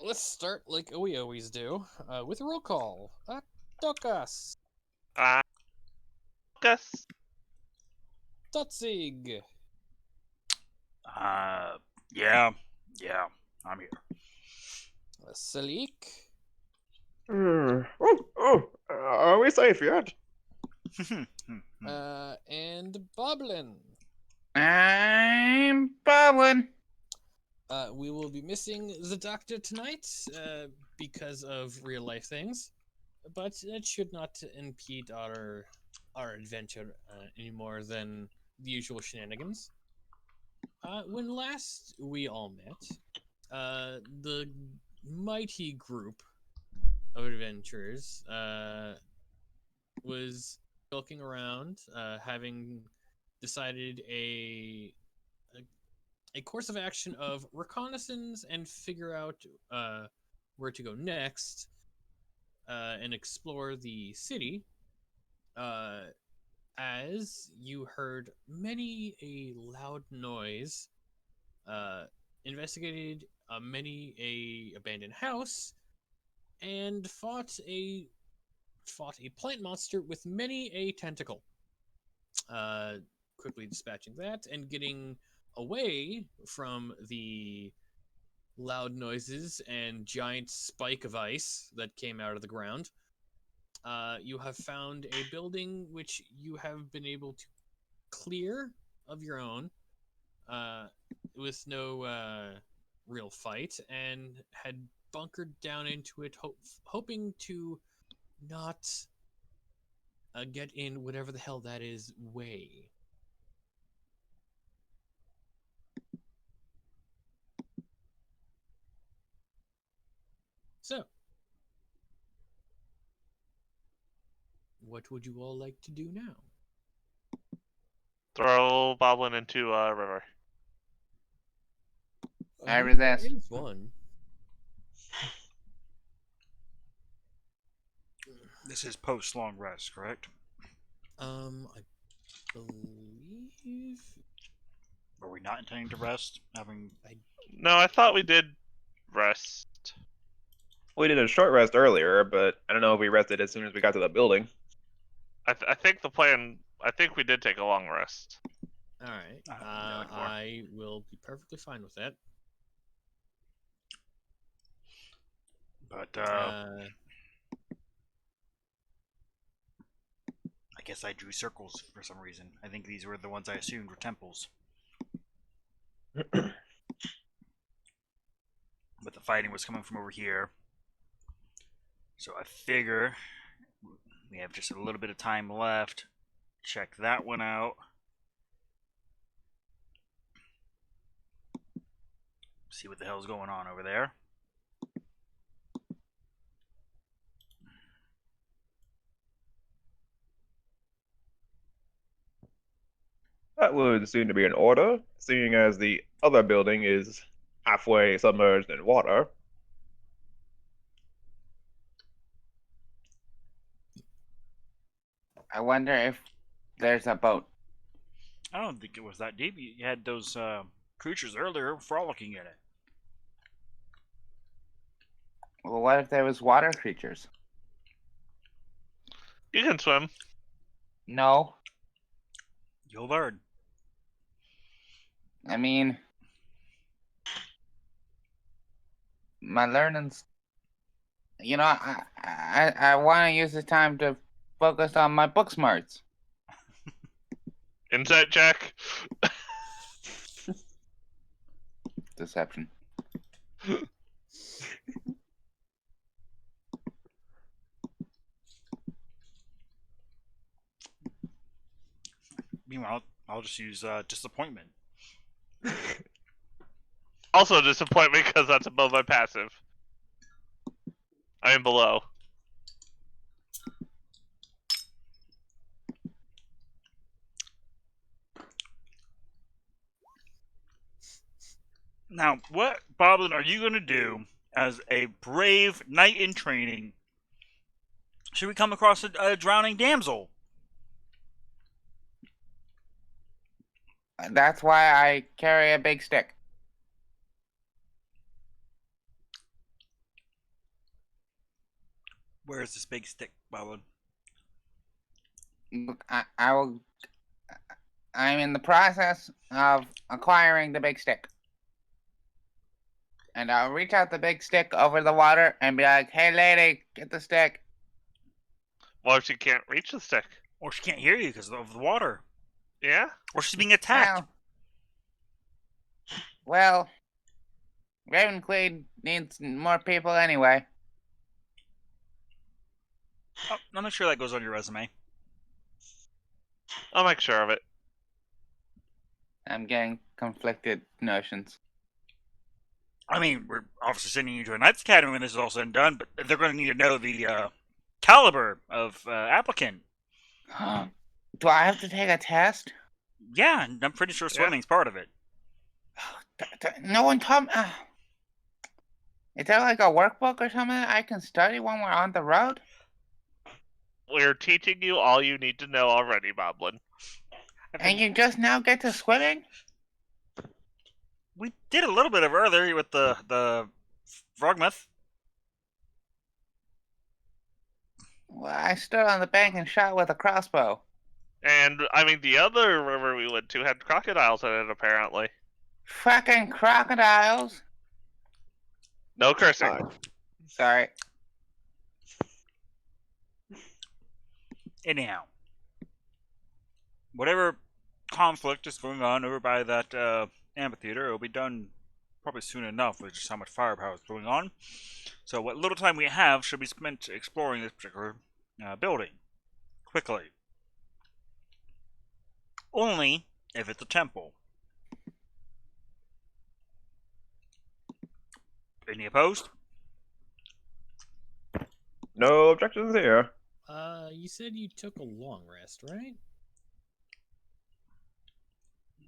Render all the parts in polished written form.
let's start like we always do, with a roll call. Tokas. Gus. Totzig. Yeah, I'm here. Salik. Are we safe yet? And Boblin. I'm Boblin. We will be missing the doctor tonight because of real life things, but it should not impede our adventure any more than the usual shenanigans. When last we all met, the mighty group of adventurers was looking around, having decided a course of action of reconnaissance and figure out where to go next, and explore the city. As you heard many a loud noise, investigated many a abandoned house, and fought a plant monster with many a tentacle. Quickly dispatching that and getting away from the loud noises and giant spike of ice that came out of the ground. You have found a building which you have been able to clear of your own, with no real fight, and had bunkered down into it, hoping to not get in whatever the hell that is way. So, what would you all like to do now? Throw Boblin into a river. I resist. There is one. This is post long rest, correct? I believe. Were we not intending to rest? No, I thought we did rest. We did a short rest earlier, but I don't know if we rested as soon as we got to the building. I think the plan. I think we did take a long rest. All right. I don't know anymore. I will be perfectly fine with that. But I guess I drew circles for some reason. I think these were the ones I assumed were temples. But the fighting was coming from over here. So I figure we have just a little bit of time left. Check that one out. See what the hell's going on over there. That would seem to be in order, seeing as the other building is halfway submerged in water. I wonder if there's a boat. I don't think it was that deep. You had those creatures earlier frolicking in it. Well, what if there was water creatures? You can swim. No. You'll learn. I mean, my learning's. I want to use the time to focus on my book smarts. Insight check. Deception. Meanwhile, I'll just use disappointment. Also disappointment because that's above my passive. I am below. Now, what, Boblin, are you going to do as a brave knight in training should we come across a drowning damsel? That's why I carry a big stick. Where's this big stick, Bowen? Look, I will. I'm in the process of acquiring the big stick. And I'll reach out the big stick over the water and be like, "Hey, lady, get the stick." What if she can't reach the stick? Or she can't hear you because of the water. Yeah? Or she's being attacked. Well, Ravencleave needs more people anyway. Oh, I'm not sure that goes on your resume. I'll make sure of it. I'm getting conflicted notions. I mean, we're obviously sending you to a Knights Academy when this is all said and done, but they're going to need to know the caliber of applicant. Do I have to take a test? Yeah, and I'm pretty sure swimming's part of it. No one told me. Is there like a workbook or something I can study when we're on the road? We're teaching you all you need to know already, Moblin. And you just now get to swimming? We did a little bit of earlier with the Frogmouth. Well, I stood on the bank and shot with a crossbow. And, I mean, the other river we went to had crocodiles in it, apparently. Fucking crocodiles! No cursing. Hi. Sorry. Anyhow, whatever conflict is going on over by that amphitheater, it'll be done probably soon enough with just how much firepower is going on. So what little time we have should be spent exploring this particular building quickly. Only if it's a temple. Any opposed? No objections here. You said you took a long rest, right?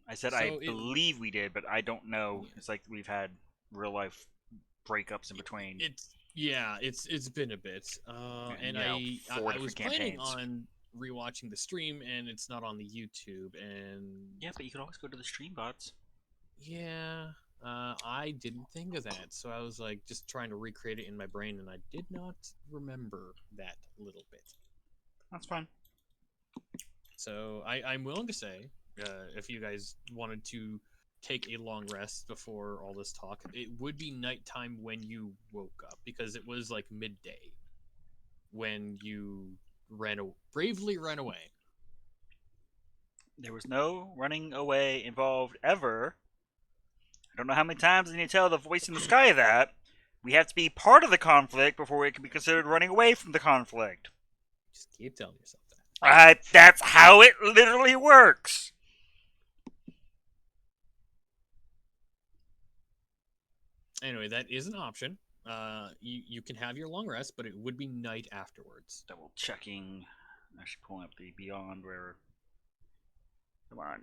I said So I it- believe we did, but I don't know. Yeah. It's like we've had real life breakups in between. It's been a bit. And you know, I 4 was different planning campaigns. on rewatching the stream, and it's not on the YouTube. And Yeah, but you could always go to the stream bots. yeah, I didn't think of that, so I was like just trying to recreate it in my brain, and I did not remember that little bit. That's fine. So I'm willing to say, if you guys wanted to take a long rest before all this talk, it would be nighttime when you woke up, because it was like midday when you bravely ran away. There was no running away involved ever. I don't know how many times I need to tell the voice in the sky that. We have to be part of the conflict before it can be considered running away from the conflict. Just keep telling yourself that. That's how it literally works. Anyway, that is an option. You can have your long rest, but it would be night afterwards. Double checking. Actually pulling up the beyond where. Come on.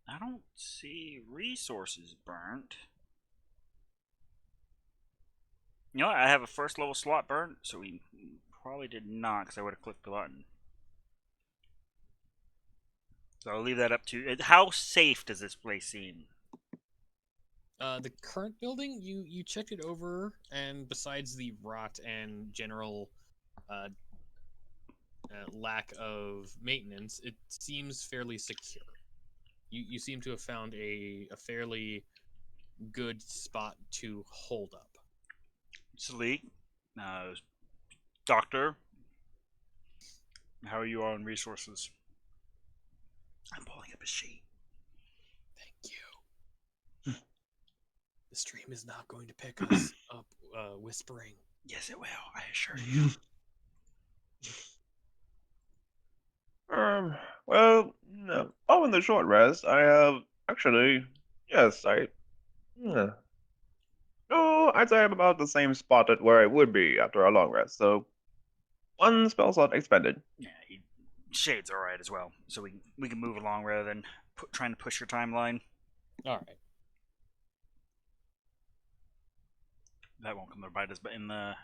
I don't see resources burnt. You know what? I have a first level slot burnt, so we probably did not, because I would have clicked the button. So I'll leave that up to you. How safe does this place seem? The current building, you checked it over, and besides the rot and general lack of maintenance, it seems fairly secure. You seem to have found a fairly good spot to hold up. Salik, Doctor, how are you on resources? I'm pulling up a sheet. Thank you. The stream is not going to pick us up whispering. Yes, it will. I assure you. Well, no. Oh, in the short rest, I have actually, yes, yeah. No, I'd say I'm about the same spot at where I would be after a long rest. So, one spell slot expended. Yeah, Shade's all right as well. So we can move along rather than trying to push your timeline. All right. That won't come to bite us, but in the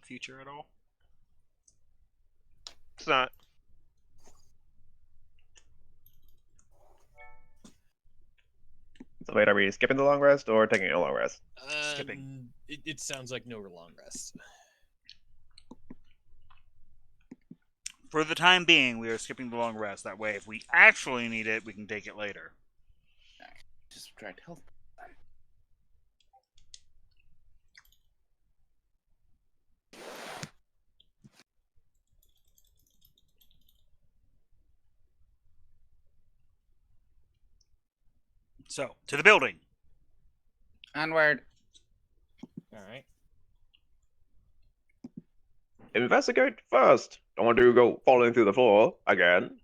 future at all. It's not. So wait, are we skipping the long rest or taking a long rest? Skipping. It sounds like no long rest. For the time being, we are skipping the long rest. That way, if we actually need it, we can take it later. Just subtract health. So, to the building. Onward. All right. Investigate first. Don't want to go falling through the floor again.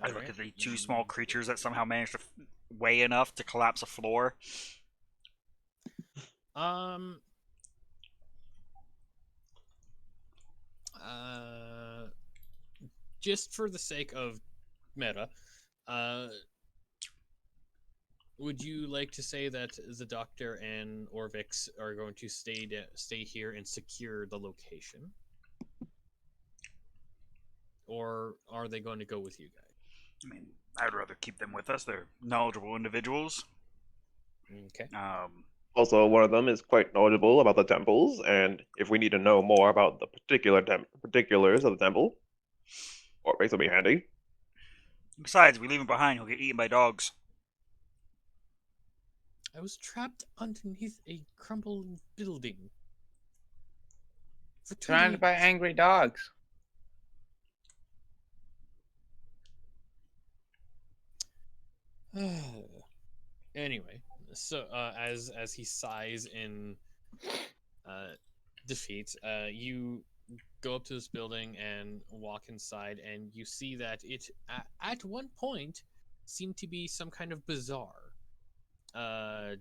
I All look right. at the two small creatures that somehow managed to weigh enough to collapse a floor. Um. Just for the sake of meta, would you like to say that the Doctor and Orvix are going to stay here and secure the location, or are they going to go with you guys? I mean, I'd rather keep them with us. They're knowledgeable individuals. Okay. Also, one of them is quite knowledgeable about the temples, and if we need to know more about the particulars of the temple, Orbex will be handy. Besides, we leave him behind, he'll get eaten by dogs. I was trapped underneath a crumbling building for 2 Surrounded by days. angry dogs. Anyway, so as he sighs in defeat, you go up to this building and walk inside, and you see that it at one point seemed to be some kind of bazaar. A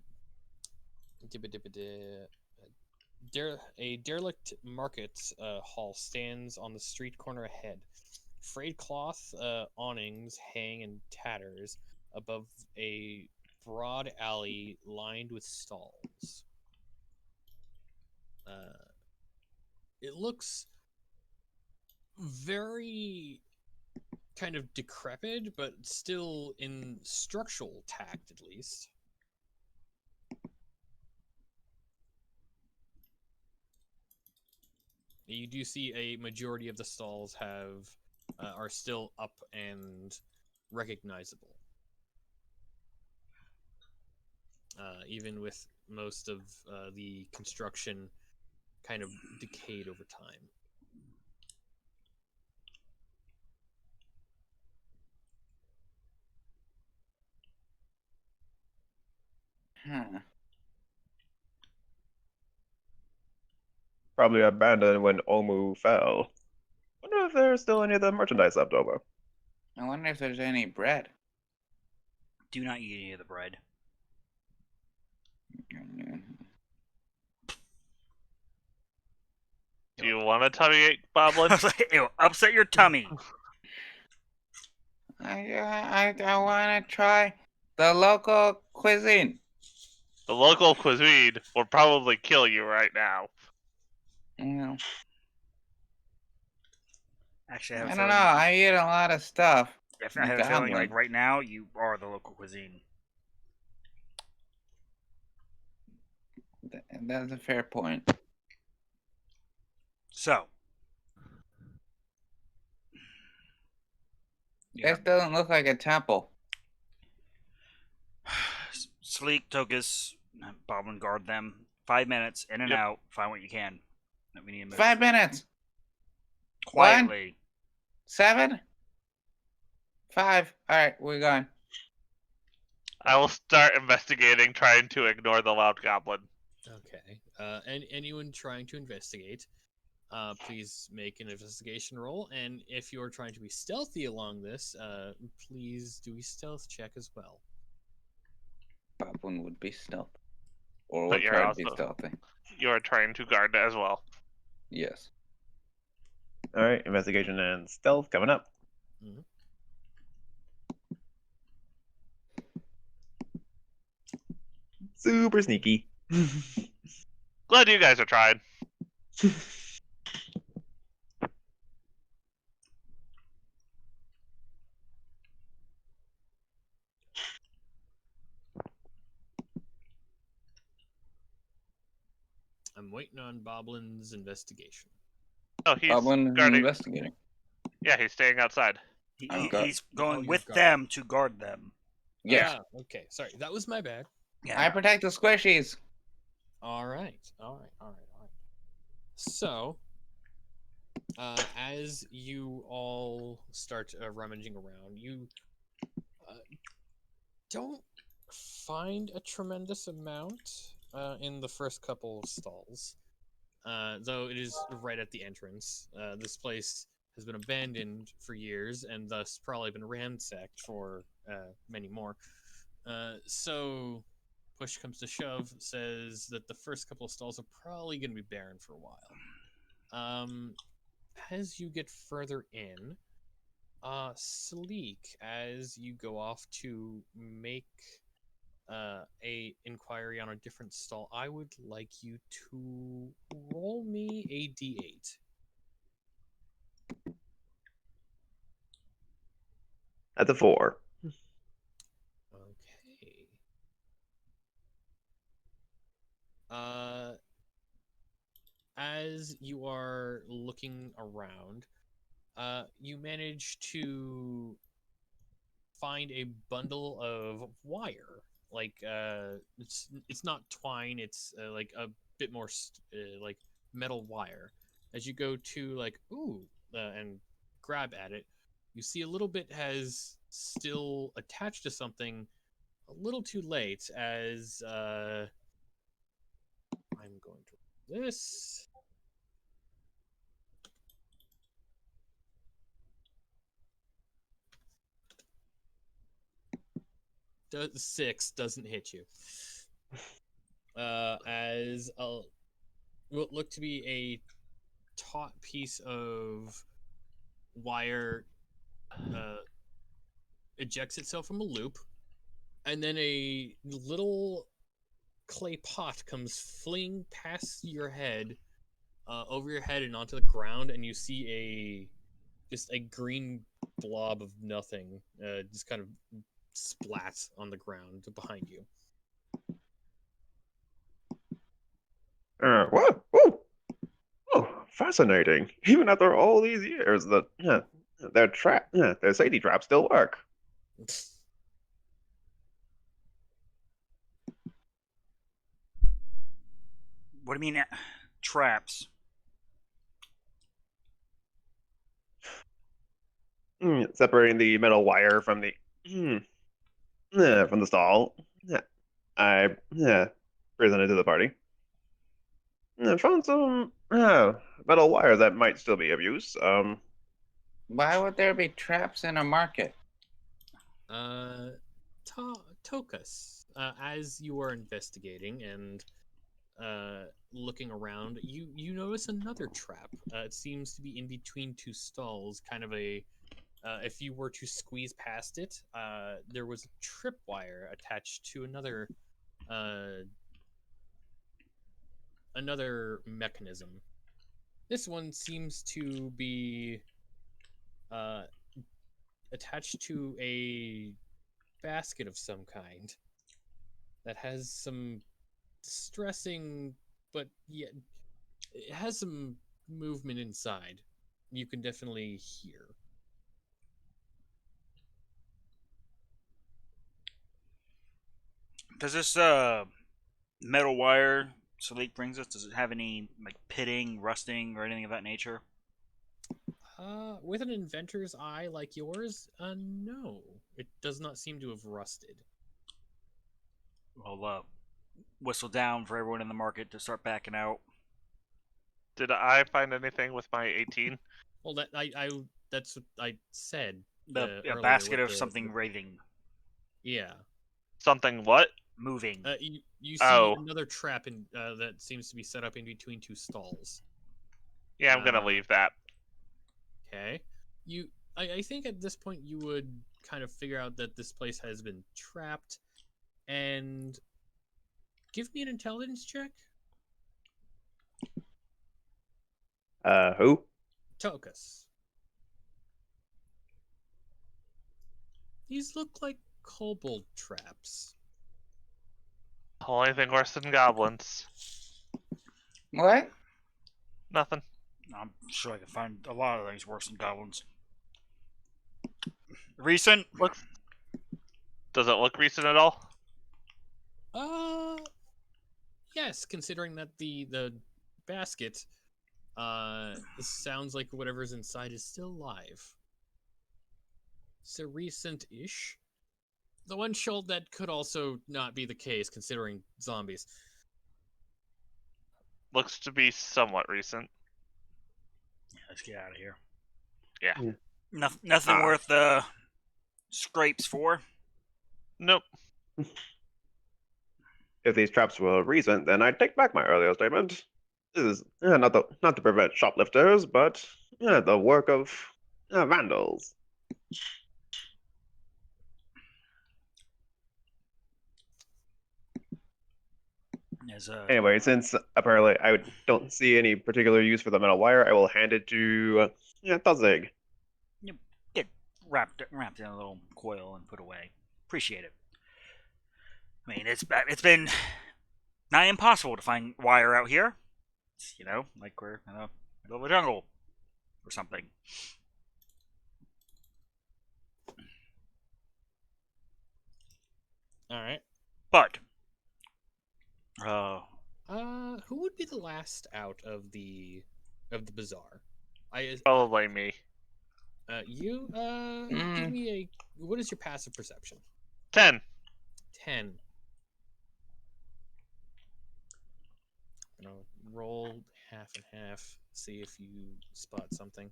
derelict market hall stands on the street corner ahead. Frayed cloth awnings hang in tatters above a broad alley lined with stalls. It looks very kind of decrepit, but still in structural tact, at least. You do see a majority of the stalls are still up and recognizable, even with most of the construction kind of decayed over time. Huh. Probably abandoned when Omu fell. Wonder if there's still any of the merchandise left over. I wonder if there's any bread. Do not eat any of the bread. Do you want a tummy ache, Boblin? It'll upset your tummy. I want to try the local cuisine. The local cuisine will probably kill you right now. Yeah. Actually, I I have a don't know. feeling. I eat a lot of stuff. If I have a feeling, like Goblin. right now, you are the local cuisine. That's a fair point. So. Yeah. This doesn't look like a temple. Sleek, Tokus, Boblin guard them. 5 minutes, in and Yep. out. Find what you can. That we need to move. 5 minutes. Quietly. 7. 5. All right, we're going. I will start investigating, trying to ignore the loud goblin. Okay. And anyone trying to investigate, please make an investigation roll. And if you're trying to be stealthy along this, please do a stealth check as well. Boblin would be stealth. Or But would you're try to be also- stealthy. You are trying to guard as well. Yes. Alright, investigation and stealth coming up. Mhm. Super sneaky. Glad you guys are trying. I'm waiting on Boblin's investigation. Oh, he's Goblin guarding. investigating. Yeah, he's staying outside. I've got- He's going you're with guarding. them to guard them. Yes. Ah, okay. Sorry, that was my bad. Yeah. I protect the squishies. All right. So, as you all start rummaging around, you don't find a tremendous amount in the first couple of stalls, though it is right at the entrance. This place has been abandoned for years and thus probably been ransacked for many more. So, push comes to shove, says that the first couple of stalls are probably going to be barren for a while. As you get further in, Sleek, as you go off to make a inquiry on a different stall, I would like you to roll me a d8. That's a 4. Okay. As you are looking around, you manage to find a bundle of wire. Like it's not twine. It's like a bit more like metal wire. As you go to like and grab at it, you see a little bit has still attached to something. A little too late, as I'm going to roll this. 6 doesn't hit you. As what looked to be a taut piece of wire ejects itself from a loop, and then a little clay pot comes fleeing past your head, over your head and onto the ground, and you see just a green blob of nothing, just kind of splats on the ground behind you. What? Oh, fascinating. Even after all these years, their safety traps still work. What do you mean, traps? Separating the metal wire from from the stall. I presented to the party. Found some metal wires that might still be of use. Why would there be traps in a market? Tokus, as you are investigating and looking around, you notice another trap. It seems to be in between two stalls, kind of a if you were to squeeze past it, there was a tripwire attached to another mechanism. This one seems to be attached to a basket of some kind that has some distressing, but yet it has some movement inside. You can definitely hear. Does this metal wire Salik brings us, does it have any like pitting, rusting, or anything of that nature? With an inventor's eye like yours, no. It does not seem to have rusted. We'll whistle down for everyone in the market to start backing out. Did I find anything with my 18? Well, that's what I said. A earlier basket with of something raving, Yeah. Something what? moving. You see Oh. another trap in that seems to be set up in between two stalls. Yeah, I'm gonna leave that. Okay. I think at this point you would kind of figure out that this place has been trapped, and give me an intelligence check. Who? Tokus. These look like kobold traps. Only thing worse than goblins. What? Nothing. I'm sure I can find a lot of things worse than goblins. Recent? Looks. Does it look recent at all? Yes, considering that the basket sounds like whatever's inside is still alive. So recent-ish. The one show that could also not be the case considering zombies. Looks to be somewhat recent. Yeah, let's get out of here. Yeah. Nothing Ah. worth scrapes for. Nope. If these traps were recent, then I take back my earlier statement. This is not to prevent shoplifters, but the work of vandals. As Anyway, since apparently I don't see any particular use for the metal wire, I will hand it to Tazig. get wrapped in a little coil and put away. Appreciate it. I mean, it's been not impossible to find wire out here. It's, like we're in the middle of a jungle or something. All right. But Who would be the last out of the bazaar? Probably me. You give me a. What is your passive perception? 10. 10. I'm gonna roll half and half. See if you spot something.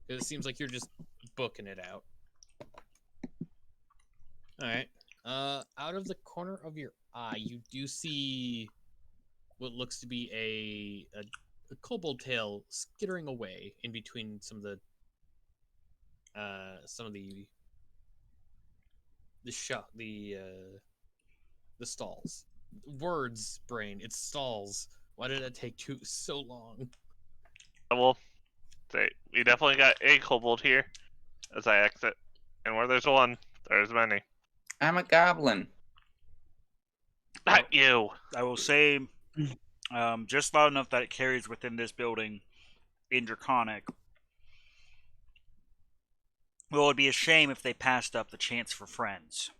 Because it seems like you're just booking it out. All right. Out of the corner of your eye, you do see what looks to be a kobold tail skittering away in between some of the stalls. Words, brain. It's stalls. Why did that take so long? Well, we definitely got a kobold here as I exit. And where there's one, there's many. I'm a goblin. Not you. I will say, just loud enough that it carries within this building in Draconic. Well, it'd be a shame if they passed up the chance for friends.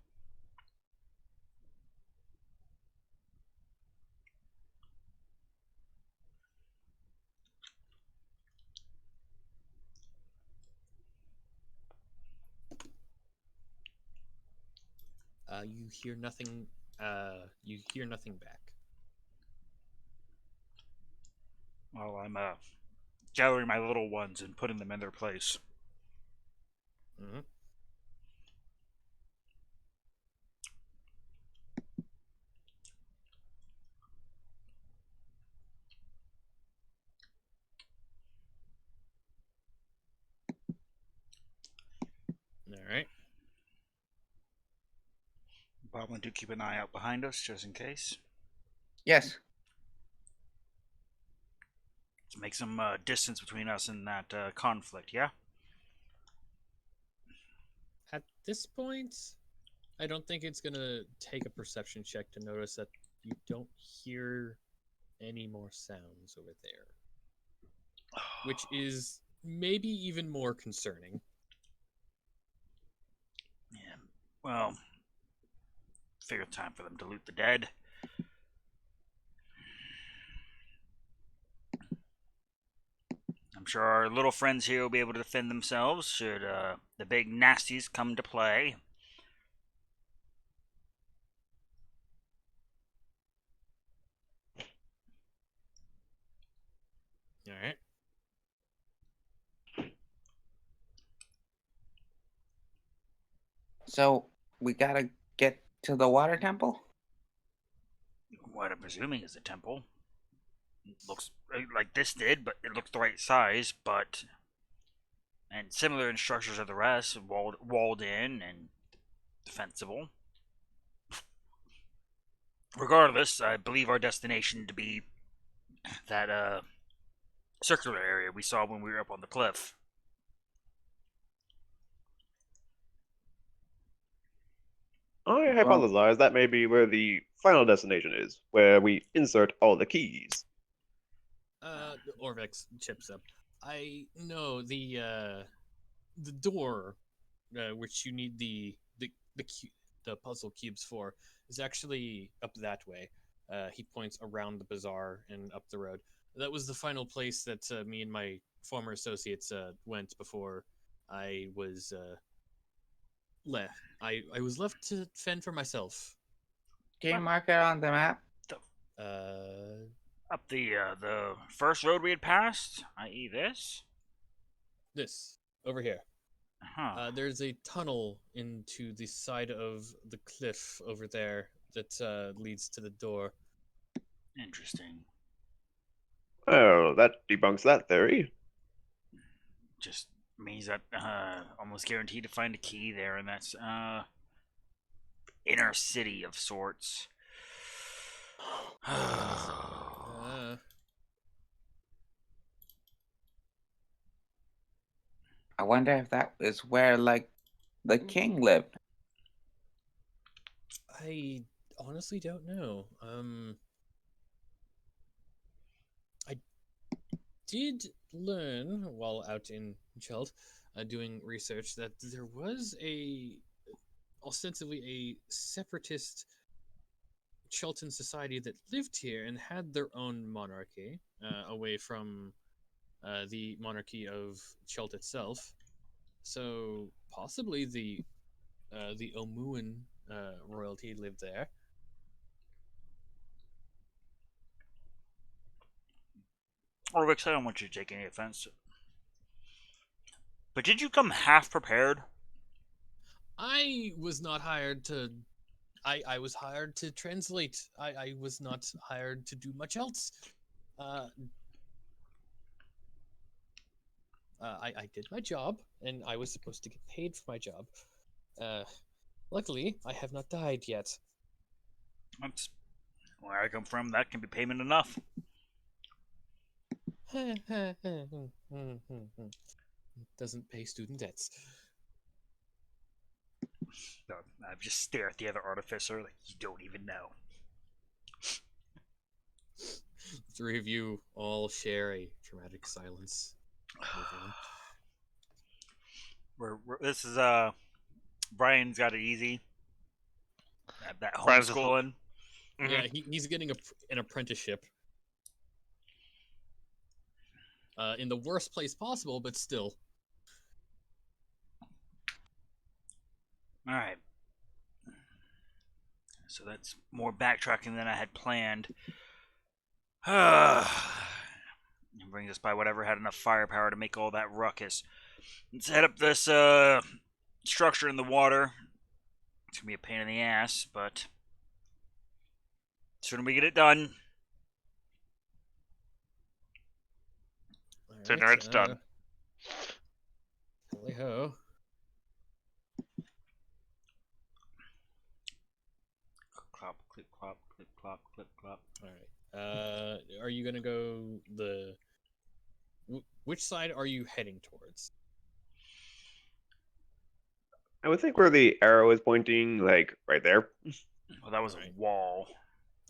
You hear nothing. You hear nothing back. Well, I'm gathering my little ones and putting them in their place. Mm-hmm. All right. Probably do keep an eye out behind us just in case. Yes. To make some distance between us and that conflict, yeah? At this point, I don't think it's gonna take a perception check to notice that you don't hear any more sounds over there, which is maybe even more concerning. Yeah. Well, figure time for them to loot the dead. I'm sure our little friends here will be able to defend themselves should the big nasties come to play. All right. So we gotta get to the water temple? What I'm presuming is a temple. It looks like this did, but it looks the right size, and similar in structures of the rest, walled in and defensible. Regardless, I believe our destination to be that circular area we saw when we were up on the cliff. I hypothesize that may be where the final destination is, where we insert all the keys. Orvex chips up. I know the door, which you need the puzzle cubes for, is actually up that way. He points around the bazaar and up the road. That was the final place that me and my former associates went before I was left. I was left to fend for myself. Can you mark it on the map? Uh, Up the first road we had passed, i.e., this. this over here. Huh. There's a tunnel into the side of the cliff over there that leads to the door. Interesting. Well, that debunks that theory. Just means that almost guaranteed to find a key there, and that's inner city of sorts. I wonder if that is where, like, the king lived. I honestly don't know. I did learn while out in Chelt, doing research, that there was ostensibly a separatist Chelton society that lived here and had their own monarchy, away from the monarchy of Chelt itself. So possibly the Omuan royalty lived there. Orvix, I don't want you to take any offense. But did you come half prepared? I was not hired to. I was hired to translate. I was not hired to do much else. I did my job, and I was supposed to get paid for my job. Luckily, I have not died yet. That's where I come from. That can be payment enough. Doesn't pay student debts. No, I just stare at the other artificer like you don't even know. Three of you all share a dramatic silence. Move on. This is Brian's got it easy. That Brian's just- homeschooling. Mhm. Yeah, he's getting an apprenticeship. In the worst place possible, but still. All right. So that's more backtracking than I had planned. It brings us by whatever had enough firepower to make all that ruckus. Let's head up this structure in the water. It's gonna be a pain in the ass, but sooner we get it done. Sooner it's done. Holy ho. Clop, clip, clop, clip, clop, clip, clop. All right. Are you gonna go which side are you heading towards? I would think where the arrow is pointing, like right there. Well, that was Right. a wall.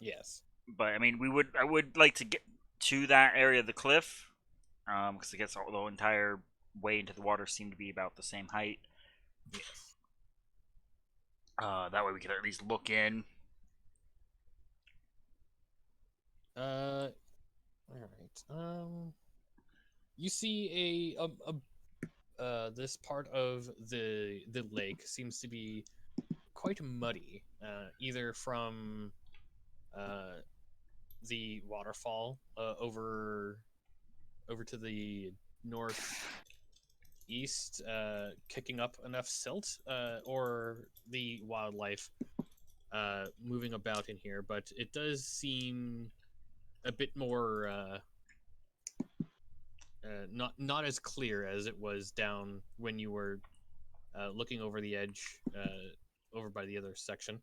Yes. But I mean, I would like to get to that area of the cliff, because I guess the entire way into the water seemed to be about the same height. Yes. That way we could at least look in. All right. You see this part of the lake seems to be quite muddy, either from the waterfall over to the northeast, kicking up enough silt, or the wildlife moving about in here. But it does seem a bit more not as clear as it was down when you were looking over the edge, over by the other section.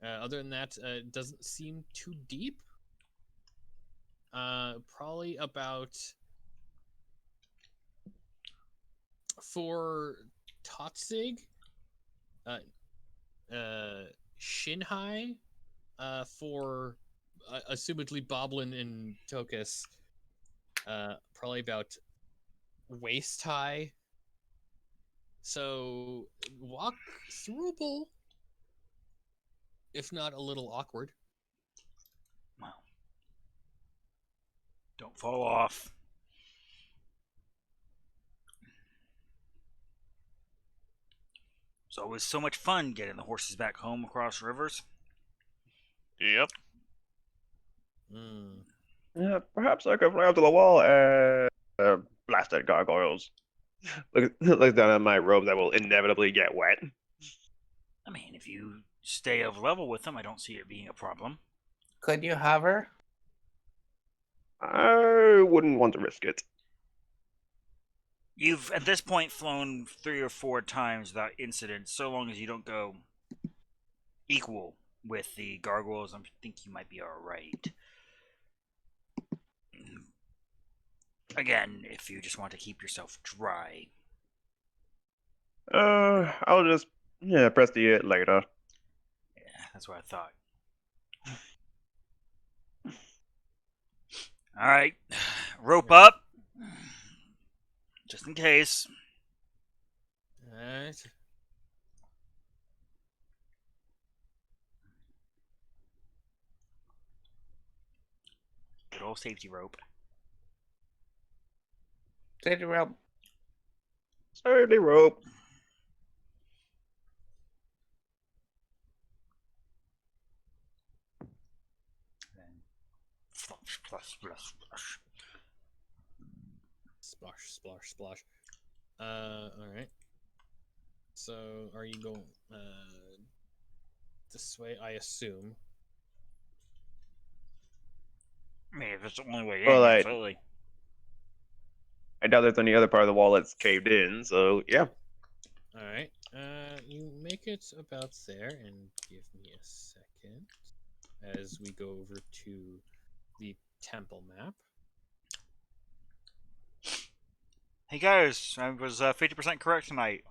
Other than that, it doesn't seem too deep. Probably about, for Totzig, shin high, for assumedly Boblin and Tokus, probably about waist high. So walk throughable, if not a little awkward. Wow. Don't fall off. It's always so much fun getting the horses back home across rivers. Yep. Mm. Yeah, perhaps I could fly up to the wall and blast at gargoyles. Look down at my robe that will inevitably get wet. I mean, if you stay of level with them, I don't see it being a problem. Could you hover? I wouldn't want to risk it. You've, at this point, flown 3 or 4 times without incident, so long as you don't go equal with the gargoyles, I think you might be alright. Again, if you just want to keep yourself dry. I'll just press the it later. Yeah, that's what I thought. Alright, rope up. Just in case. Alright. Good old safety rope. Safety rope. Safety rope. Then splash, splash, splash, splash. Splash, splash, splash. Alright. So, are you going this way, I assume? I mean, if it's the only way in, Well, absolutely. I doubt there's any other part of the wall that's caved in, so yeah. Alright. You make it about there, and give me a second as we go over to the temple map. Hey guys, I was 50% correct tonight.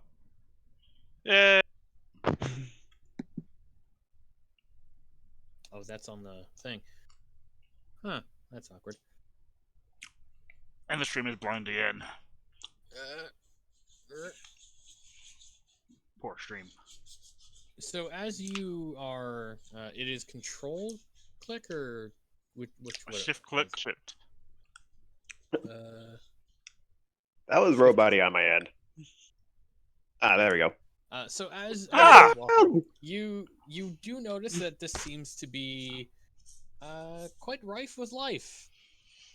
Yeah. Oh, that's on the thing. Huh, that's awkward. And the stream is blind again. Poor stream. So as you are, it is control click or which Shift click shift. That was robot-y on my end. Ah, there we go. So as Ah! you walk, you do notice that this seems to be quite rife with life,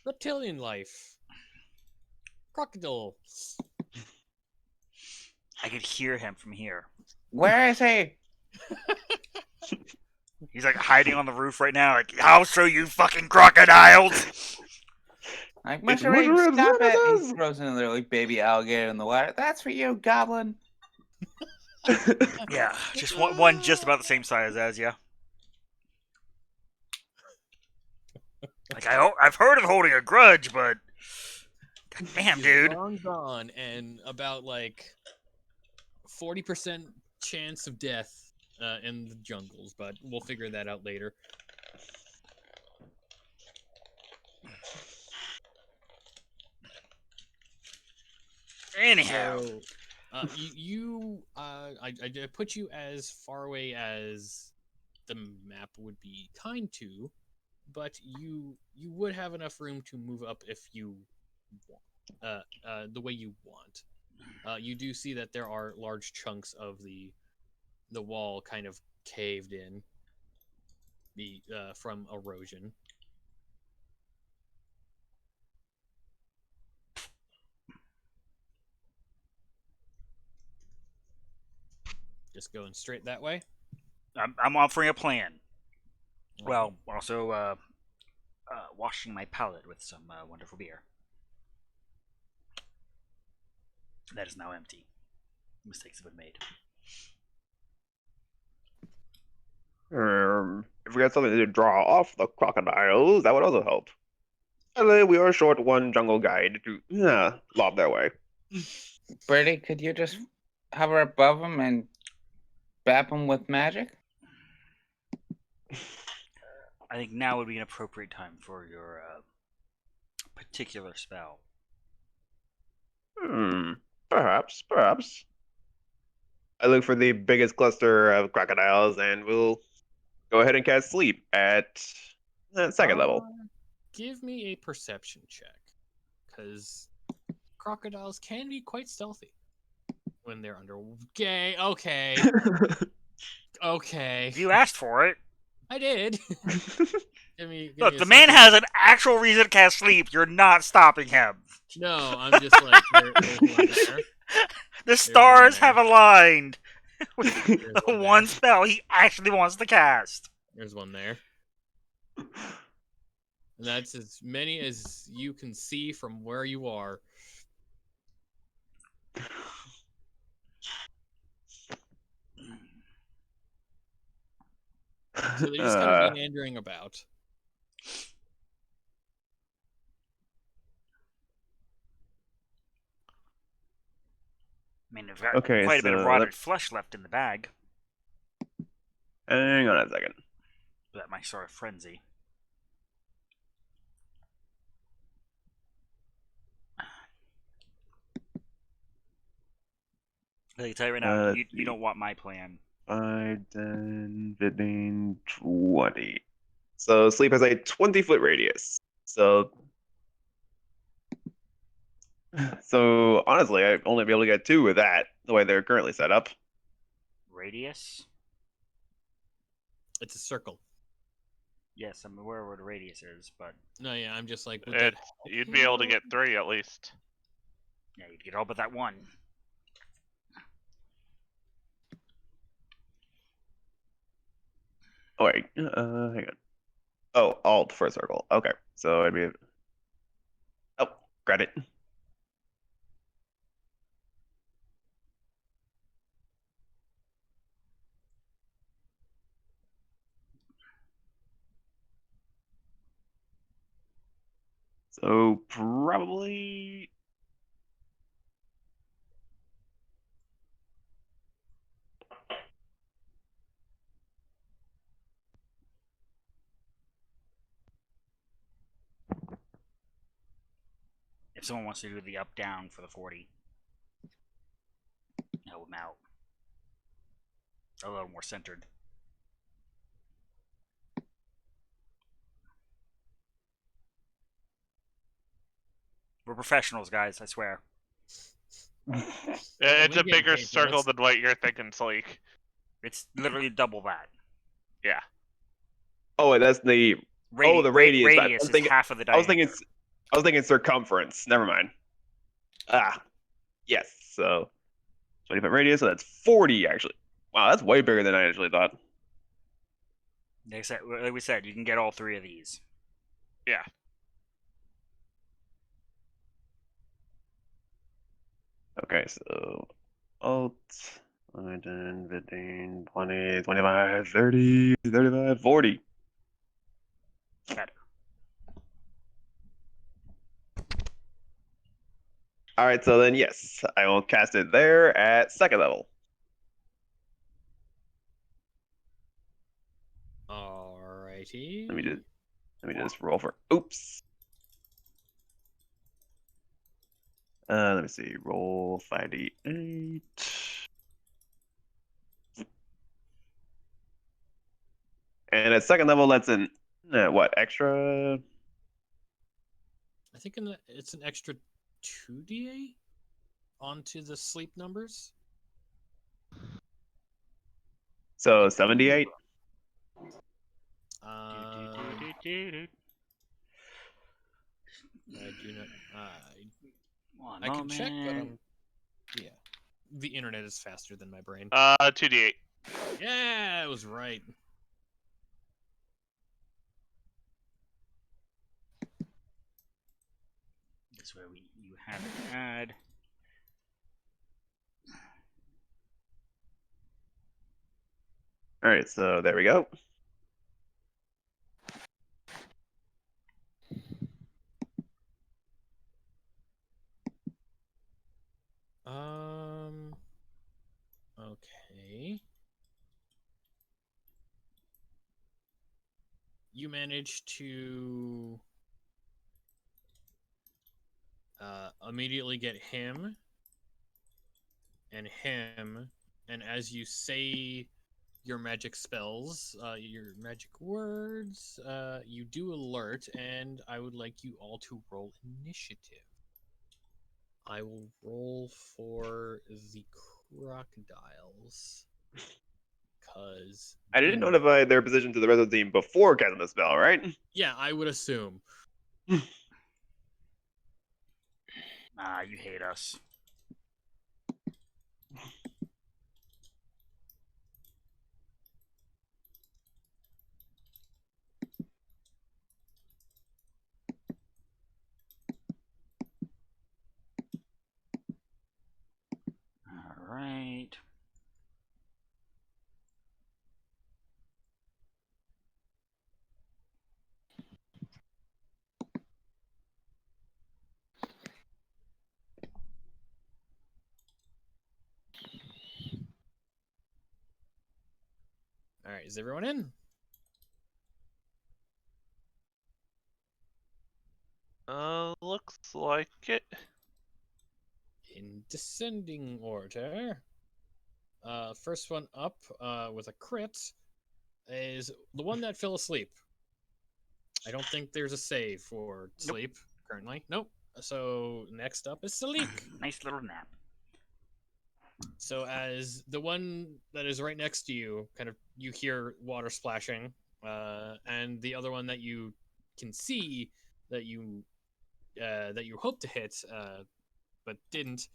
reptilian life, crocodile. I could hear him from here. Where is he? He's like hiding on the roof right now, like, I'll show you fucking crocodiles! Like, It's Mr. Reed, Mushrooms stop it! Renaissance! He throws another like baby alligator in the water. That's for you, goblin. Yeah, just one just about the same size as you. Like, I've heard of holding a grudge, but... Damn, You're dude. long gone, and about like 40% chance of death in the jungles, but we'll figure that out later. Anyhow. So, I put you as far away as the map would be kind to, but you would have enough room to move up if you want, the way you want. You do see that there are large chunks of the wall kind of caved in, from erosion. Just going straight that way. I'm offering a plan. Okay. Well, also washing my palate with some wonderful beer. That is now empty. Mistakes have been made. If we had something to draw off the crocodiles, that would also help. And then we are short one jungle guide to lob their way. Birdie, could you just hover above him and bap him with magic? I think now would be an appropriate time for your particular spell. Perhaps, perhaps. I look for the biggest cluster of crocodiles, and we'll go ahead and cast sleep at second level. Give me a perception check, because crocodiles can be quite stealthy when they're under. Okay, okay. You asked for it. I did. Give me Look, a the man second. has an actual reason to cast sleep. You're not stopping him. No, I'm just like there's one there. The stars have aligned. There's The one one there. spell he actually wants to cast. There's one there. And that's as many as you can see from where you are. So they're just kind of meandering about. I mean, there's Okay, quite a bit of so rotted flesh left in the bag. hang on a second. That might start a frenzy. I can tell you right now, you don't want my plan. 5, 10, 15, 20. So sleep has a 20-foot radius. So honestly, I'd only be able to get 2 with that, the way they're currently set up. Radius? It's a circle. Yes, I'm aware of what a radius is, but No, yeah, I'm just like, You'd be able to get 3 at least. yeah, you'd get all but that one. Oh wait, hang on. Oh, Alt for a circle. Okay, so it'd be. Oh, got it. So probably. If someone wants to do the up-down for the 40, help them out. A little more centered. We're professionals, guys, I swear. It's we a get bigger paid for circle this. than what you're thinking, Sleek. It's literally double that. Yeah. Oh, wait, that's the. Oh, the radius. Radius is half of the diameter. I was thinking circumference. Never mind. Yes. So 20-foot radius. So that's 40 actually. Wow, that's way bigger than I actually thought. Like we said, you can get all 3 of these. Yeah. Okay, so Alt 10, 15, 20, 25, 30, 35, 40. Better. All right, so then yes, I will cast it there at second level. Alrighty. Let me just roll for. Oops. Let me see. Roll 5d8. And at second level, that's an what extra? I think it's an extra 2d8 onto the sleep numbers. So 78. I do not. I can check, but yeah. The internet is faster than my brain. 2d8. Yeah, I was right. This way you have it add. All right, so there we go. Okay. you manage to immediately get him and him, and as you say your magic spells, your magic words, you do alert, and I would like you all to roll initiative. I will roll for the crocodiles. Cause I didn't notify their position to the rest of the team before casting the spell, right? yeah, I would assume. Ah, you hate us. All right. All right, is everyone in? Looks like it. In descending order. First one up with a crit is the one that fell asleep. I don't think there's a save for sleep currently. Nope. So next up is Salik. Nice little nap. So as the one that is right next to you, kind of you hear water splashing, and the other one that you can see that you hope to hit, but didn't,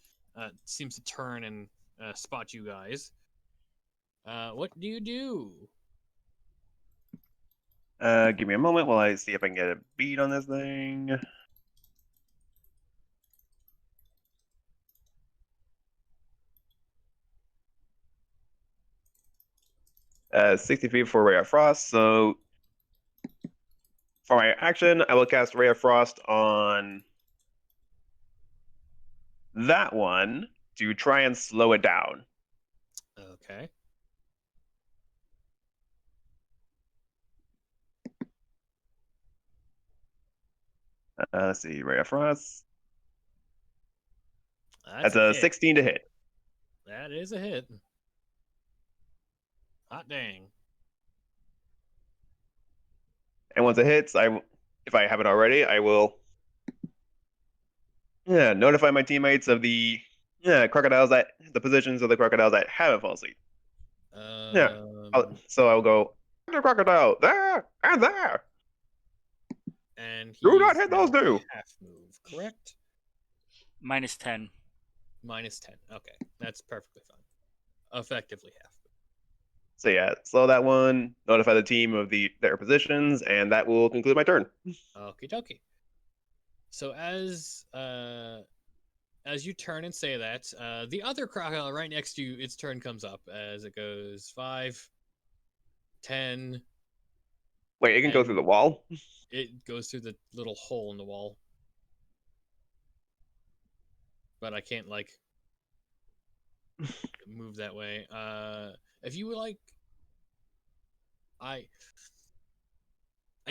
seems to turn and spot you guys. What do you do? Give me a moment while I see if I can get a beat on this thing. 60 feet for Ray of Frost. So for my action, I will cast Ray of Frost on that one to try and slow it down. Okay. Let's see, Ray of Frost. That's a hit. 16 to hit. That is a hit. Hot dang. And once it hits, if I haven't already, I will notify my teammates of the crocodiles that the positions of the crocodiles that haven't fallen asleep. So I'll go the crocodile there and there. And Do not he's hit those now two. half move, correct? Minus 10. Minus 10. Okay, that's perfectly fine. Effectively half. So yeah, slow that one. Notify the team of their positions, and that will conclude my turn. Okie dokie. So as you turn and say that, the other crocodile right next to you, its turn comes up as it goes 5, 10. Wait, it can go through the wall. It goes through the little hole in the wall, but I can't like move that way. If you would like, I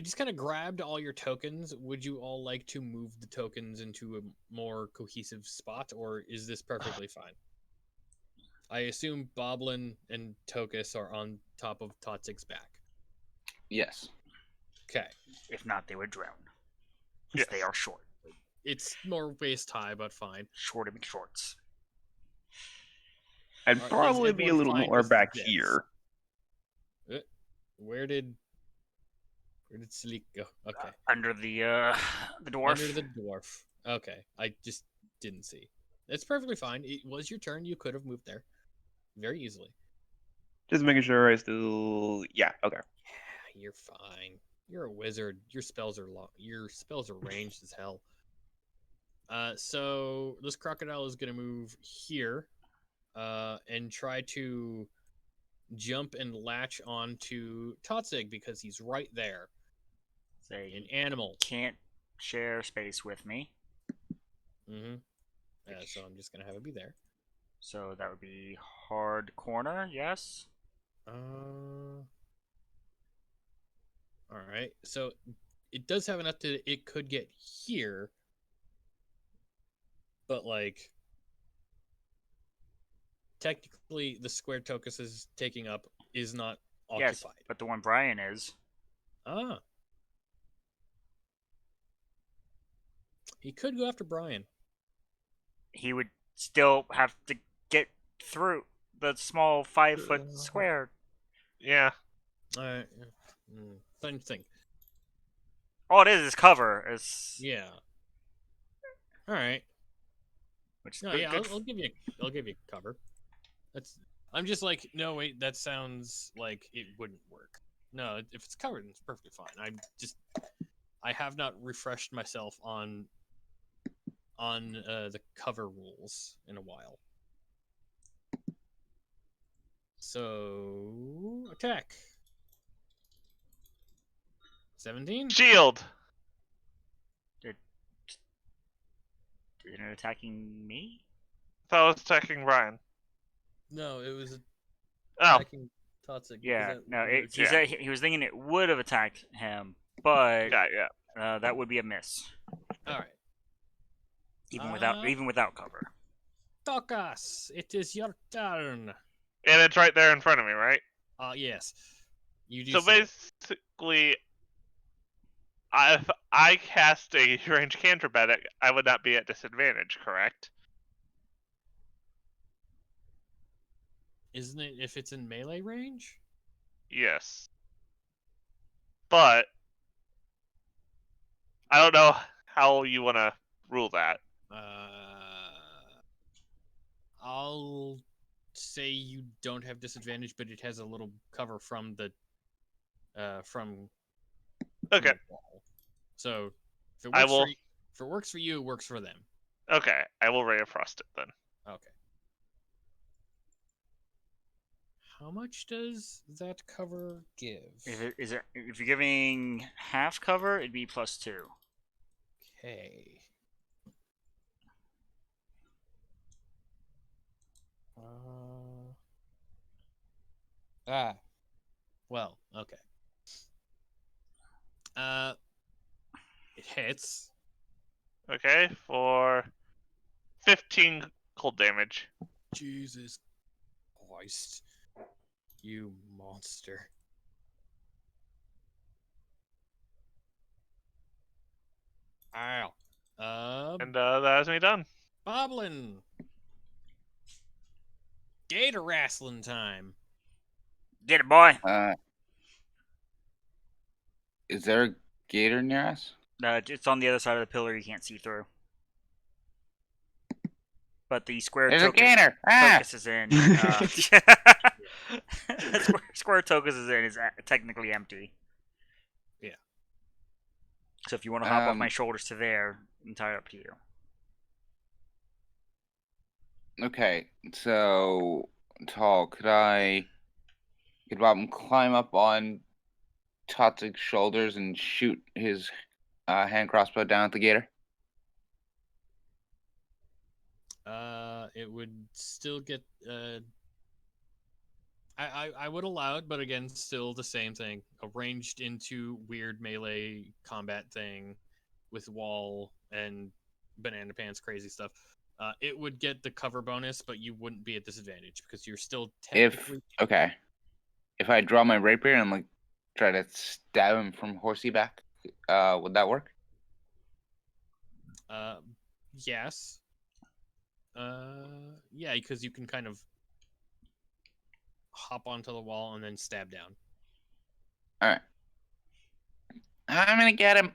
just kind of grabbed all your tokens. Would you all like to move the tokens into a more cohesive spot, or is this perfectly fine? I assume Boblin and Tokus are on top of Totsig's back. Yes. Okay. If not, they would drown. Yes. They are short. It's more waist high, but fine. Short and shorts. I'd Is probably be a everyone little fine more with back this? here. Where did Sleek go? Okay. Under the dwarf. Under the dwarf. Okay. I just didn't see. It's perfectly fine. It was your turn. You could have moved there very easily. Just making sure I still. Yeah. Okay. Yeah, you're fine. You're a wizard. Your spells are long. Your spells are ranged as hell. So this crocodile is gonna move here, and try to jump and latch onto Totsig because he's right there. Say An animal. can't share space with me. Mm-hmm. So I'm just gonna have it be there. So that would be hard corner, yes. All All right. So it does have enough that it could get here, but like technically the square Tokus is taking up is not Yes, occupied. but the one Brian is. Ah. He could go after Brian. He would still have to get through the small 5-foot square. Yeah. All right. Same thing. All it is cover. It's Yeah. All right. which is No, good, yeah, good I'll give you cover. That's. I'm just like, no, wait, that sounds like it wouldn't work. No, if it's covered, it's perfectly fine. I have not refreshed myself on the cover rules in a while. So attack. 17. Shield. Isn't it attacking me? Thought I was attacking Ryan. No, it was Oh, attacking Toxic. Yeah, no. He Yeah. said he was thinking it would have attacked him, but yeah. that would be a miss, All right. even without cover. Tokas, it is your turn. And it's right there in front of me, right? Yes. You do So see it. basically, if I cast a range cantrip at it, I would not be at disadvantage, correct? Isn't it if it's in melee range? Yes. But I don't know how you want to rule that. I'll say you don't have disadvantage, but it has a little cover from the from Okay. the wall. So if it I works will. if it works for you, it works for them. Okay, I will Ray of Frost it then. Okay. How much does that cover give? If you're giving half cover, it'd be +2. Okay. Well, okay. It hits. Okay, for 15 cold damage. Jesus Christ. You monster. Ow. And that has me done. Boblin. Gator wrestling time. Get it, boy. Is there a gator near us? It's on the other side of the pillar. You can't see through. But the square There's a Tokus gator! is in. Square Tokus is technically empty. Yeah. So if you want to hop off my shoulders to there, entirely up to you. Okay, so Tall, could Bob climb up on Totsik's shoulders and shoot his hand crossbow down at the gator? It would still get I would allow it, but again, still the same thing. Arranged into weird melee combat thing with wall and banana pants, crazy stuff. It would get the cover bonus, but you wouldn't be at disadvantage because you're still technically. If I draw my rapier and like try to stab him from horsey back, would that work? Yes. Yeah, because you can kind of hop onto the wall and then stab down. All right. I'm gonna get him.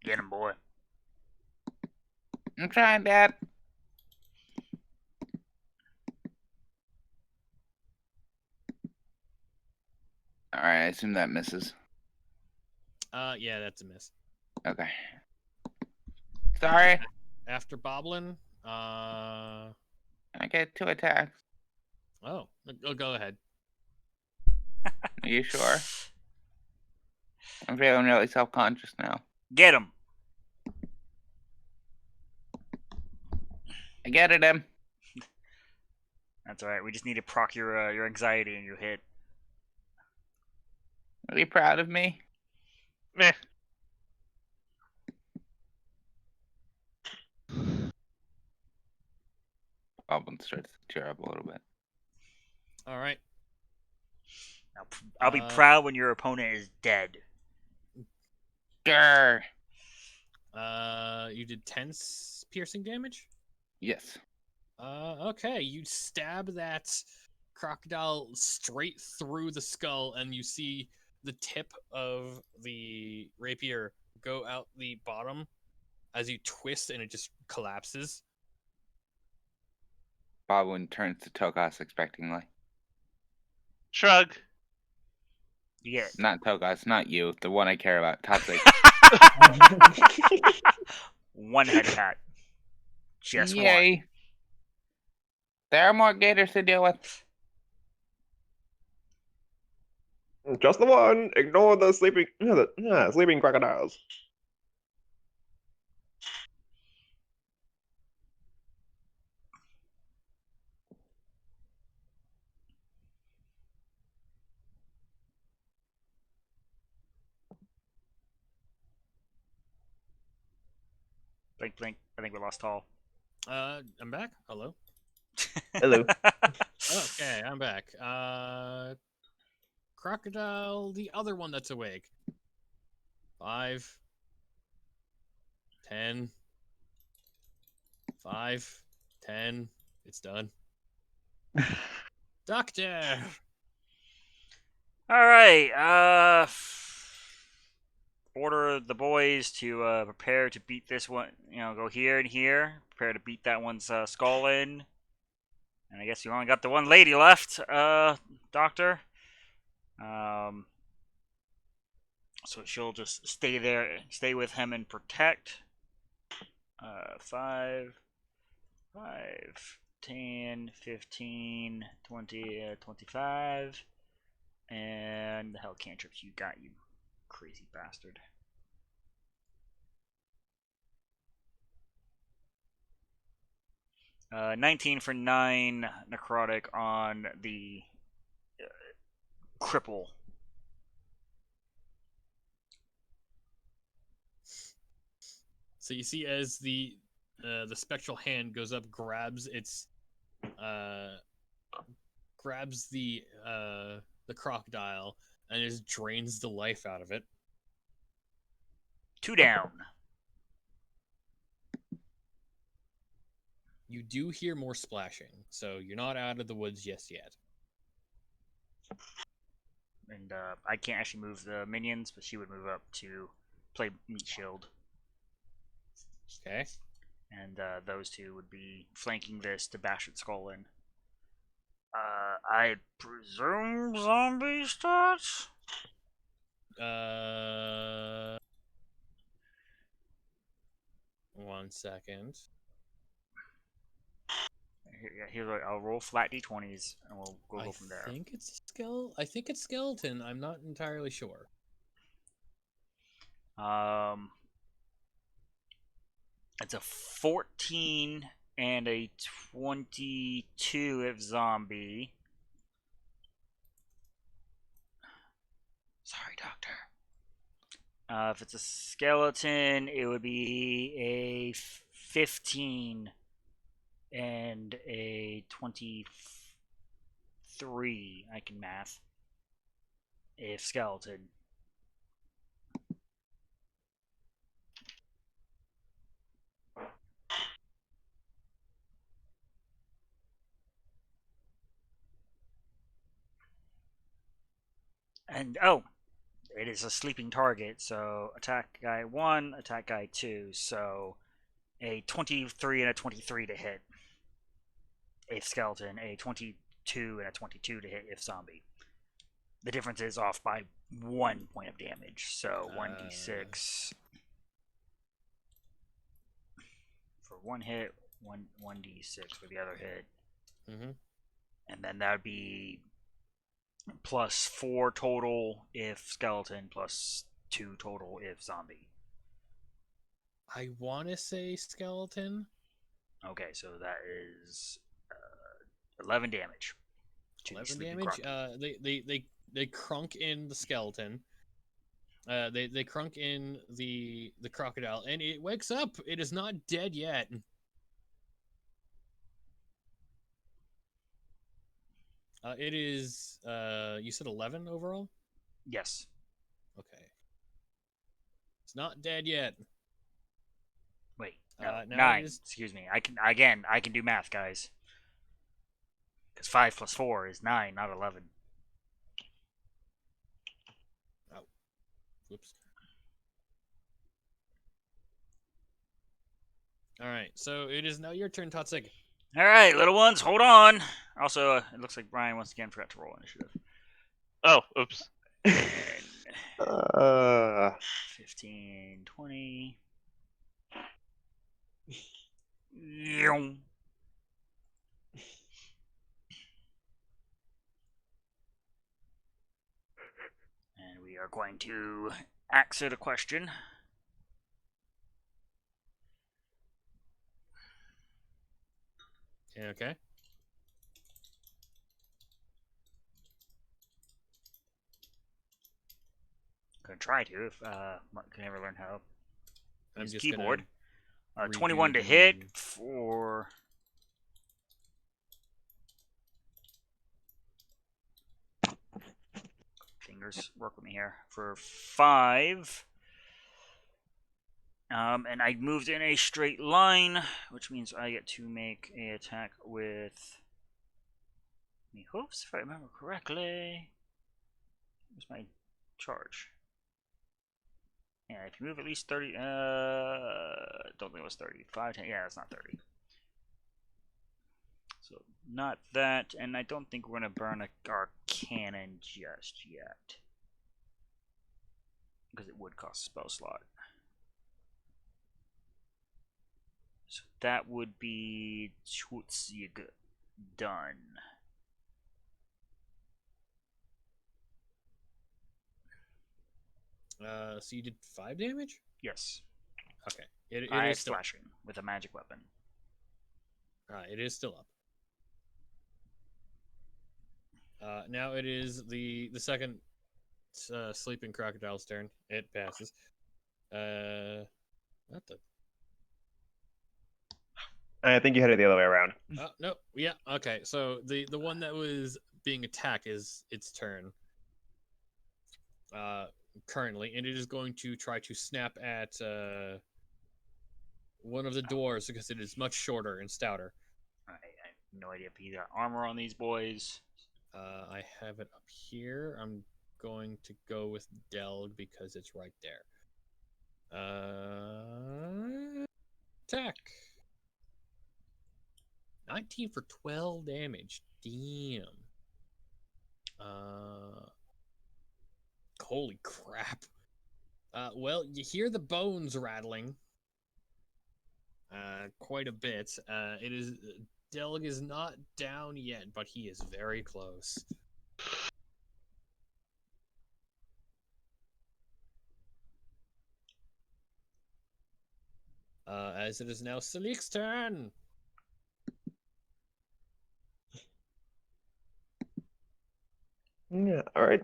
Get him, boy. I'm trying, Dad. All right, I assume that misses. Yeah, that's a miss. Okay. Sorry. After Boblin, I get 2 attacks. oh, go ahead. Are you sure? I'm feeling really self-conscious now. Get him. I get it, him. That's alright. We just need to proc your anxiety and your hit. Are you proud of me? Meh. Goblin starts to tear up a little bit. All right. I'll be Uh, proud when your opponent is dead. Grr. You did 10 piercing damage? Yes. Okay. You stab that crocodile straight through the skull, and you see the tip of the rapier go out the bottom as you twist, and it just collapses. Boblin turns to Togas expectingly. Shrug. You get Not Togas, not you. The one I care about. Toxic. one head attack. Just one. Yay. There are more gators to deal with. Just the one. Ignore the sleeping, sleeping crocodiles. Blink, blink. I think we lost Tall. I'm back. Hello. Hello. Okay, I'm back. Crocodile, the other one that's awake. 5, 10, 5, 10. It's done. Doctor. All right. Order the boys to prepare to beat this one. Go here and here. Prepare to beat that one's skull in. And I guess you only got the one lady left, Doctor. So she'll just stay there, stay with him and protect. 5, 10, 15, 20, 25. And the hell cantrips you got, you crazy bastard. Uh, 19 for 9 necrotic on the cripple. So you see as the spectral hand goes up, grabs the crocodile and just drains the life out of it. 2 down. You do hear more splashing, so you're not out of the woods just yet. And I can't actually move the minions, but she would move up to play meat shield. Okay. And those two would be flanking this to bash its skull in. I presume zombie stats? 1 second. Here's like, I'll roll flat d20s and we'll go from there. I think it's skeleton. I'm not entirely sure. It's a 14 and a 22 if zombie. Sorry, Doctor. If it's a skeleton, it would be a 15 and a 23. I can math. If skeleton. And it is a sleeping target, so attack guy 1, attack guy 2, so a 23 and a 23 to hit if skeleton, a 22 and a 22 to hit if zombie. The difference is off by 1 point of damage, so 1d6 for one hit, 1d6 for the other hit. Mm-hmm. And then that would be plus 4 total if skeleton, plus 2 total if zombie. I want to say skeleton. Okay, so that is 11 damage. 11 damage. they crunk in the skeleton. They crunk in the crocodile, and it wakes up. It is not dead yet. It is. You said 11 overall. Yes. Okay. It's not dead yet. Wait. No. Now 9. it is. Excuse me. I can do math, guys. Because 5 plus 4 is 9, not 11. Whoops. All right. So it is now your turn, Totsig. All right, little ones, hold on. Also, it looks like Brian once again forgot to roll initiative. Oh, oops. And Uh, 15, 20. Yoom. And we are going to ask it a question. Okay. Gonna try to if Mark can ever learn how I'm use just keyboard. gonna 21 to redo hit the- for fingers work with me here for 5. And I moved in a straight line, which means I get to make a attack with me hooves, if I remember correctly. Where's my charge? Yeah, if you move at least 30, don't think it was 30. 5, 10, yeah, it's not 30. So, not that, and I don't think we're going to burn our cannon just yet. Because it would cost a spell slot. So that would be Chutzig done. So you did 5 damage? Yes. Okay. It 5 is still. slashing with a magic weapon. It is still up. Now it is the second sleeping crocodile's turn. It passes. What the? I think you had it the other way around. No. Yeah. Okay. So the one that was being attacked is its turn. Currently, and it is going to try to snap at one of the doors because it is much shorter and stouter. I have no idea if he got armor on these boys. I have it up here. I'm going to go with Delg because it's right there. Attack. 19 for 12 damage. Damn. Holy crap. Well, you hear the bones rattling. Quite a bit. It is Delg is not down yet, but he is very close. As it is now Salik's turn. Yeah. All right.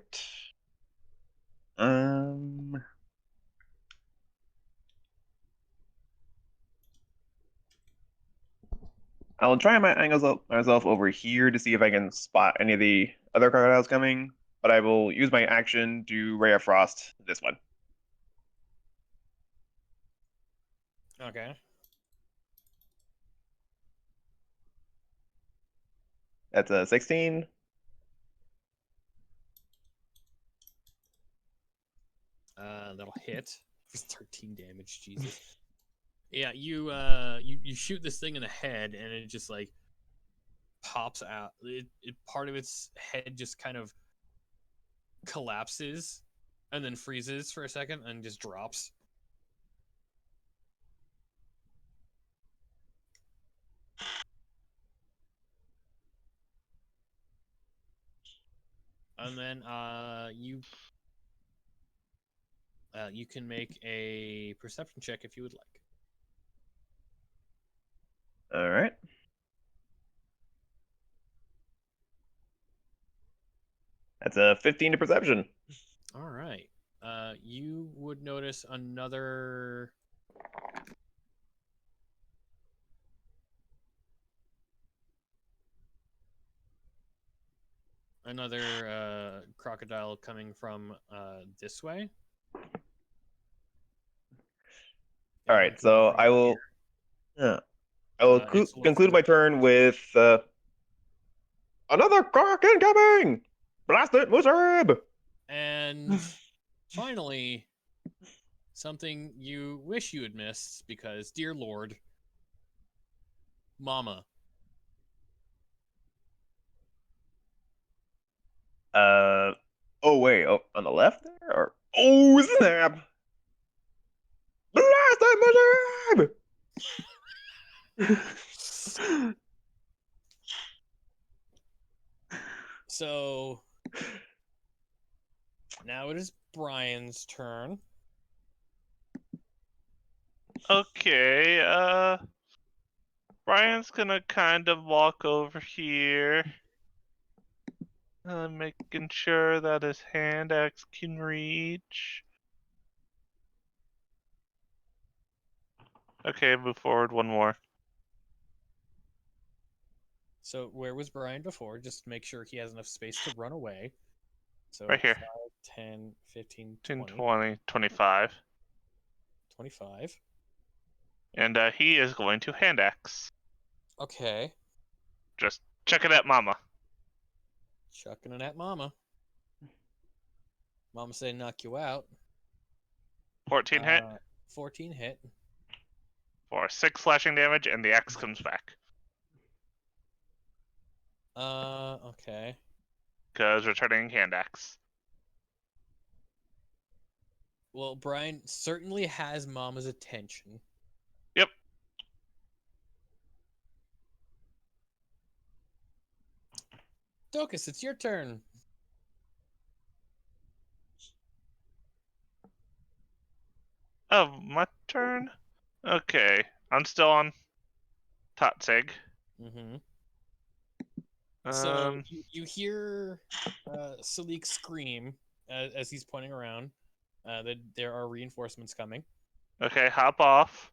I'll try my angles up myself over here to see if I can spot any of the other crocodiles coming, but I will use my action to Ray of Frost this one. Okay. That's a 16. That'll hit. 13 damage, Jesus. Yeah, you shoot this thing in the head, and it just like pops out. Part of its head just kind of collapses, and then freezes for a second, and just drops. And then you can make a perception check if you would like. All right. I That's a 15 to perception. All right. You would notice another crocodile coming from this way. All And right, one coming so from I will. here. Yeah, I will It's a little conclude further my turn with another croc incoming. Blast it, Musab! And finally, something you wish you had missed because, dear Lord, Mama. Oh wait, oh, on the left there, or oh snap! Blast it, Musab! So now it is Brian's turn. Okay, Brian's gonna kind of walk over here. Making sure that his hand axe can reach. Okay, move forward one more. So where was Brian before? Just make sure he has enough space to run away. So Right here. 5, 10, 15, 10, 20, 20, 25. 25. And he is going to hand axe. Okay. Just check it at Mama. Chucking it at Mama. Mama say knock you out. 14 hit 14 hit. for 6 slashing damage, and the axe comes back. Okay. Because returning hand axe. Well, Brian certainly has Mama's attention. Yep. Docus, it's your turn. Oh, my turn? Okay. I'm still on Totzig. Mm-hmm. So Um, you hear Salik scream as he's pointing around that there are reinforcements coming. okay, hop off.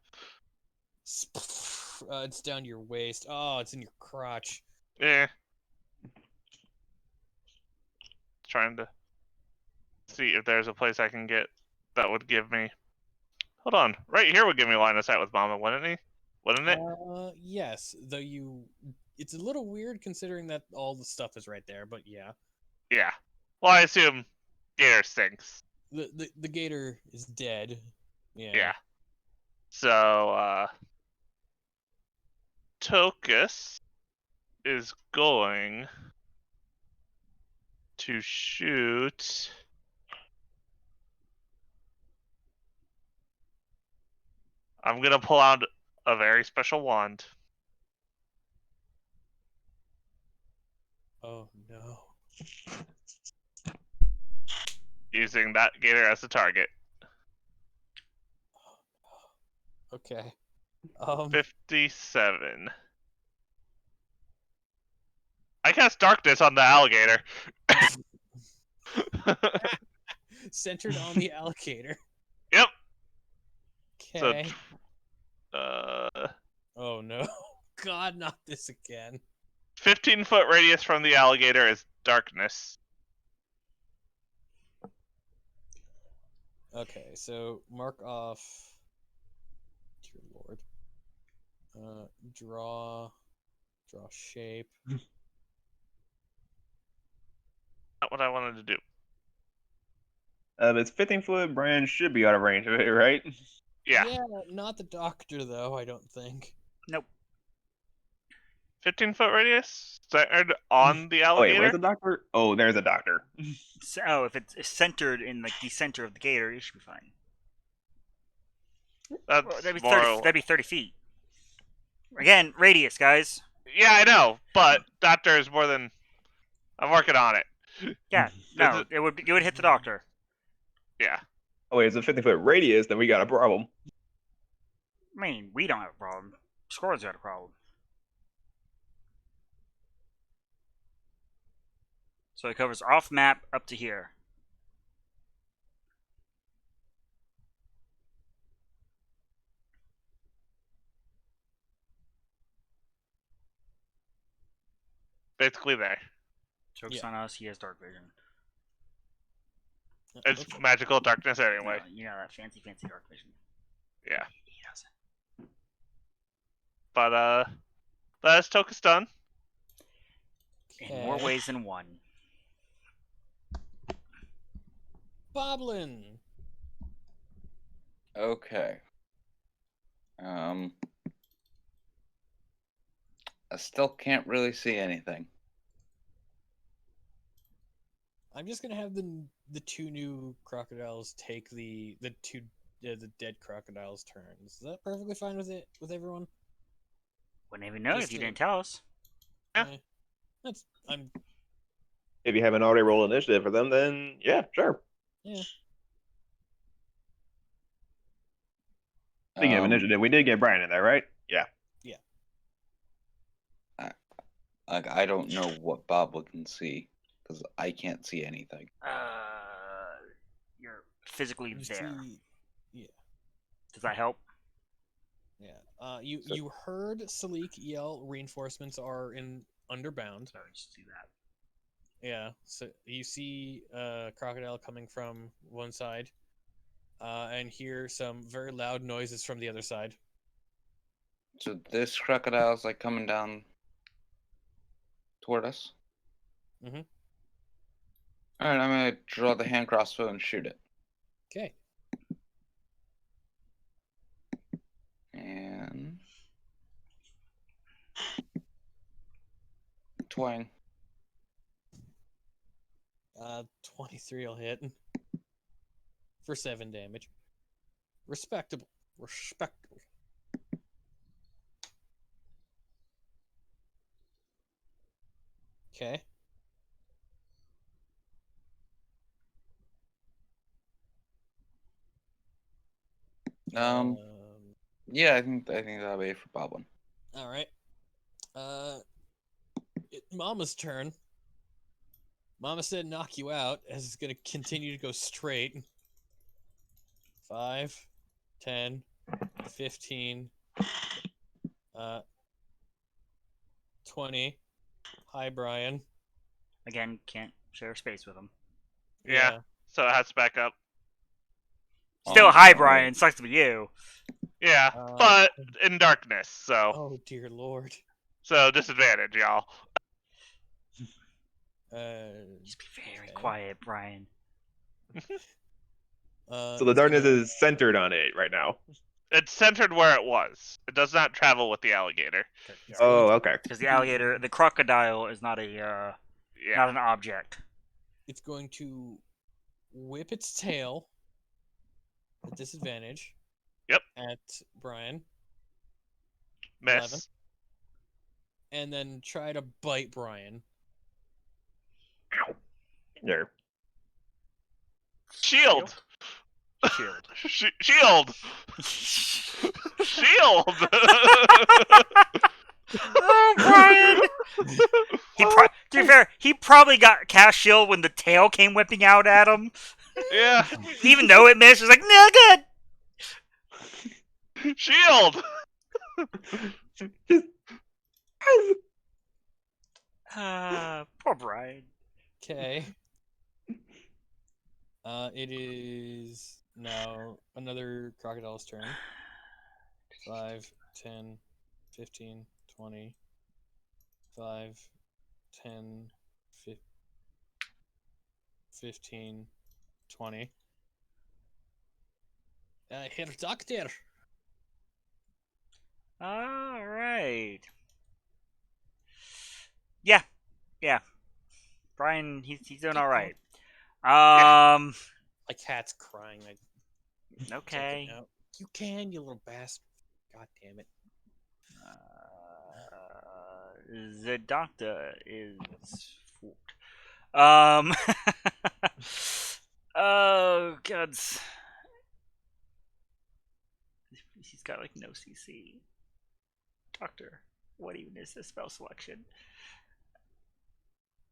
It's down your waist. Oh, it's in your crotch. Eh. Trying to see if there's a place I can get that would give me. Hold on. Right here would give me line of sight with Mama, wouldn't he? Wouldn't it? Yes, though it's a little weird considering that all the stuff is right there, but yeah. Yeah. Well, I assume Gator stinks. The gator is dead. Yeah. So, Tokus is going to shoot. I'm gonna pull out a very special wand. Oh no. Using that gator as a target. Okay. 57. I cast darkness on the alligator. Centered on the alligator. Yep. Okay. So, Oh no. God, not this again. 15-foot radius from the alligator is darkness. Okay, so mark off. Dear Lord. Draw shape. Not what I wanted to do. It's 15 foot. Brian should be out of range of it, right? Yeah. Not the doctor though, I don't think. Nope. 15-foot radius centered on the Oh, wait, alligator. where's the doctor? Oh, there's a doctor. So if it's centered in like the center of the gator, you should be fine. That's Well, that'd be more. 30. That'd be 30 feet. Again, radius, guys. Yeah, I know, but doctor is more than. I'm working on it. Yeah. No, it would hit the doctor. Yeah. Oh, wait, it's a 15-foot radius, then we got a problem. I mean, we don't have a problem. Scorn's got a problem. So it covers off map up to here. Basically there. Joke's Yeah. on us, he has dark vision. It's Okay. magical darkness anyway. You know that fancy dark vision. Yeah. He has it. But that's Toka's done. In more Okay. ways than one. Boblin. Okay. I still can't really see anything. I'm just gonna have the two new crocodiles take the dead crocodiles' turns. Is that perfectly fine with everyone? Wouldn't even know Just if you to- didn't tell us. Yeah. I'm If you haven't already rolled initiative for them, then yeah, sure. yeah. Speaking of initiative, we did get Brian in there, right? Yeah. Like, I don't know what Bob can see because I can't see anything. You're physically You there. see, yeah, Does that help? yeah. You heard Salik yell, "Reinforcements are underbound." Sorry, just do that. Yeah. So you see crocodile coming from one side, and hear some very loud noises from the other side. So this crocodile's like coming down toward us. Mhm. All right, I'm gonna draw the hand crossbow and shoot it. Okay. And twang. 23 will hit for 7 damage. Respectable. Respectable. Okay. Yeah, I think that'll be for Boblin. All right. Mama's turn. Mama said knock you out, as it's gonna continue to go straight. 5, 10, 15, 20. Hi, Brian. Again, can't share space with him. Yeah. So it has to back up. Still, Oh, hi, no. Brian. Sucks to be you. Yeah, Uh, but in darkness, so Oh dear lord. disadvantage, y'all. Just be very Okay. quiet, Brian. So the It's darkness gonna- is centered on it right now. It's centered where it was. It does not travel with the alligator. Oh, okay. Because the alligator, the crocodile, is not a Yeah. not an object. It's going to whip its tail at disadvantage. Yep. At Brian, Miss. 11. And then try to bite Brian. There. Shield. Shield. Shield. Shield. Oh, Brian! To be fair, he probably got cast shield when the tail came whipping out at him. Yeah. Even though it missed, it was like, no good. Shield. Poor Brian. Okay. It is now another crocodile's turn. 5, 10, 15, 20. 5, 10, 15, 20. Herr Doctor. All right. Yeah. Brian, he's doing all right. Yeah. My cat's crying. Okay. No. You can, you little bastard. God damn it. The doctor is fooled. Oh god. He's got like no CC. Doctor, what even is this spell selection?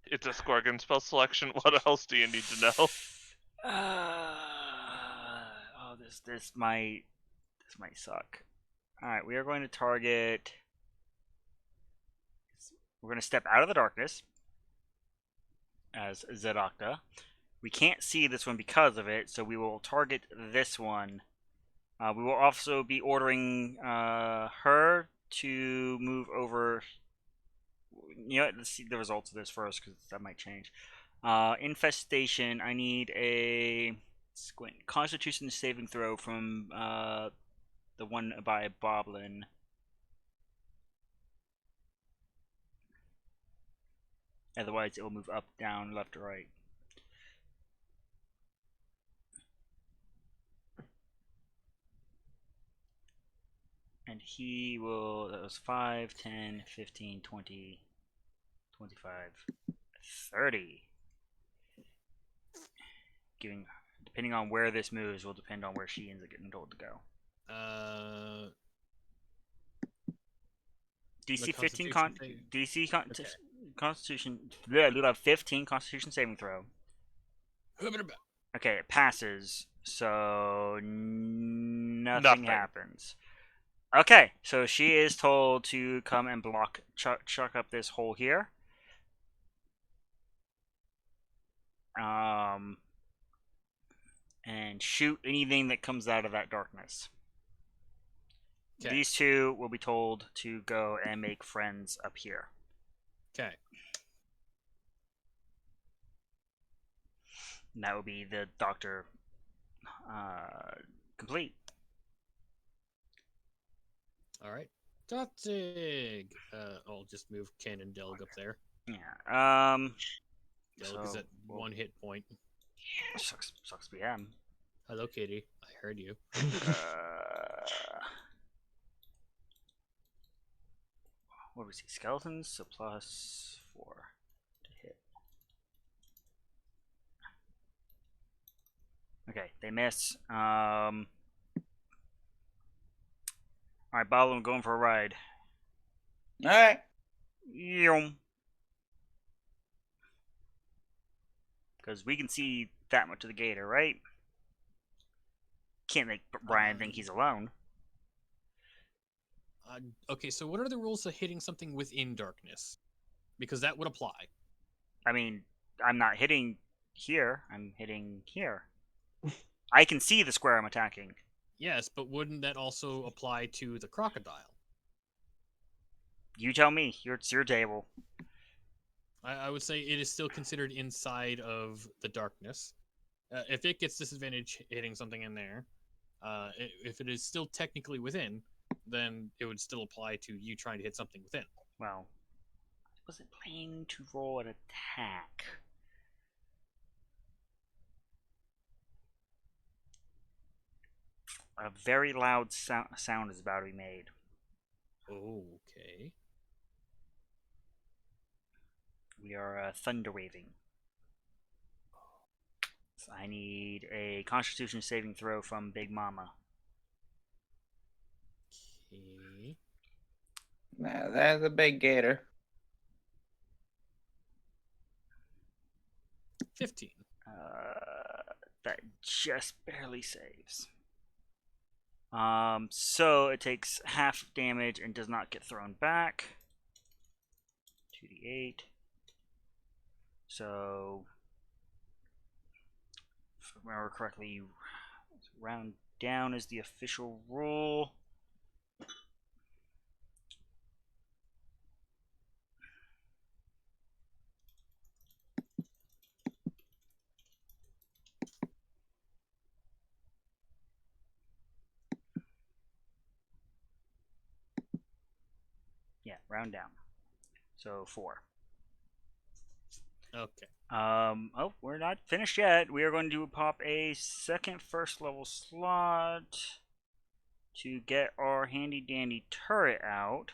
It's a Scorgon spell selection. What else do you need to know? Oh, this might suck. All right, we are going to target. We're going to step out of the darkness as Zedakta. We can't see this one because of it, so we will target this one. We will also be ordering her to move over. You know what? Let's see the results of this first, because that might change. Infestation. I need a Constitution saving throw from the one by Boblin. Otherwise, it will move up, down, left, or right. And he will, that was 5, 10, 15, 20, 25, 30. Depending on where this moves, will depend on where she ends up getting told to go. DC 15 Constitution. Yeah, you have 15 Constitution saving throw. Okay, it passes, so nothing happens. Okay, so she is told to come and chuck up this hole here. And shoot anything that comes out of that darkness. Okay. These two will be told to go and make friends up here. Okay. And that will be the doctor complete. All right. Dotzig. I'll just move Ken and Delg up there. Yeah. Delg is at 1 hit point. Sucks to be him. Hello, Kitty. I heard you. What was he? Skeletons, so plus 4 to hit. Okay, they miss. Alright, Bob, I'm going for a ride. Alright. Because we can see that much of the gator, right? Can't make Brian think he's alone. Okay, so what are the rules of hitting something within darkness? Because that would apply. I mean, I'm not hitting here. I'm hitting here. I can see the square I'm attacking. Yes, but wouldn't that also apply to the crocodile? You tell me. It's your table. I would say it is still considered inside of the darkness. If it gets disadvantage hitting something in there, if it is still technically within, then it would still apply to you trying to hit something within. Well, I wasn't planning to roll an attack. A very loud sound is about to be made. Okay. We are thunder waving. So I need a Constitution saving throw from Big Mama. Okay. Nah, that's a big gator. 15. That just barely saves. So it takes half damage and does not get thrown back. 2d8. So, if I remember correctly, round down is the official rule. Yeah, round down. So 4. Okay. Oh, we're not finished yet. We are going to pop a second first level slot to get our handy dandy turret out.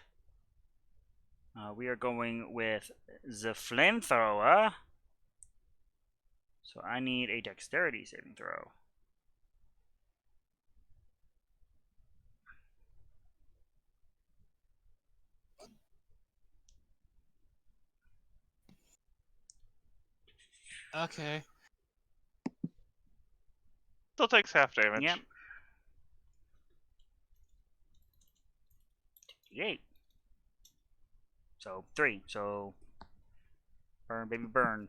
We are going with the flamethrower. So I need a dexterity saving throw. Okay. Still takes half damage. Yep. 8. So 3. So burn, baby, burn.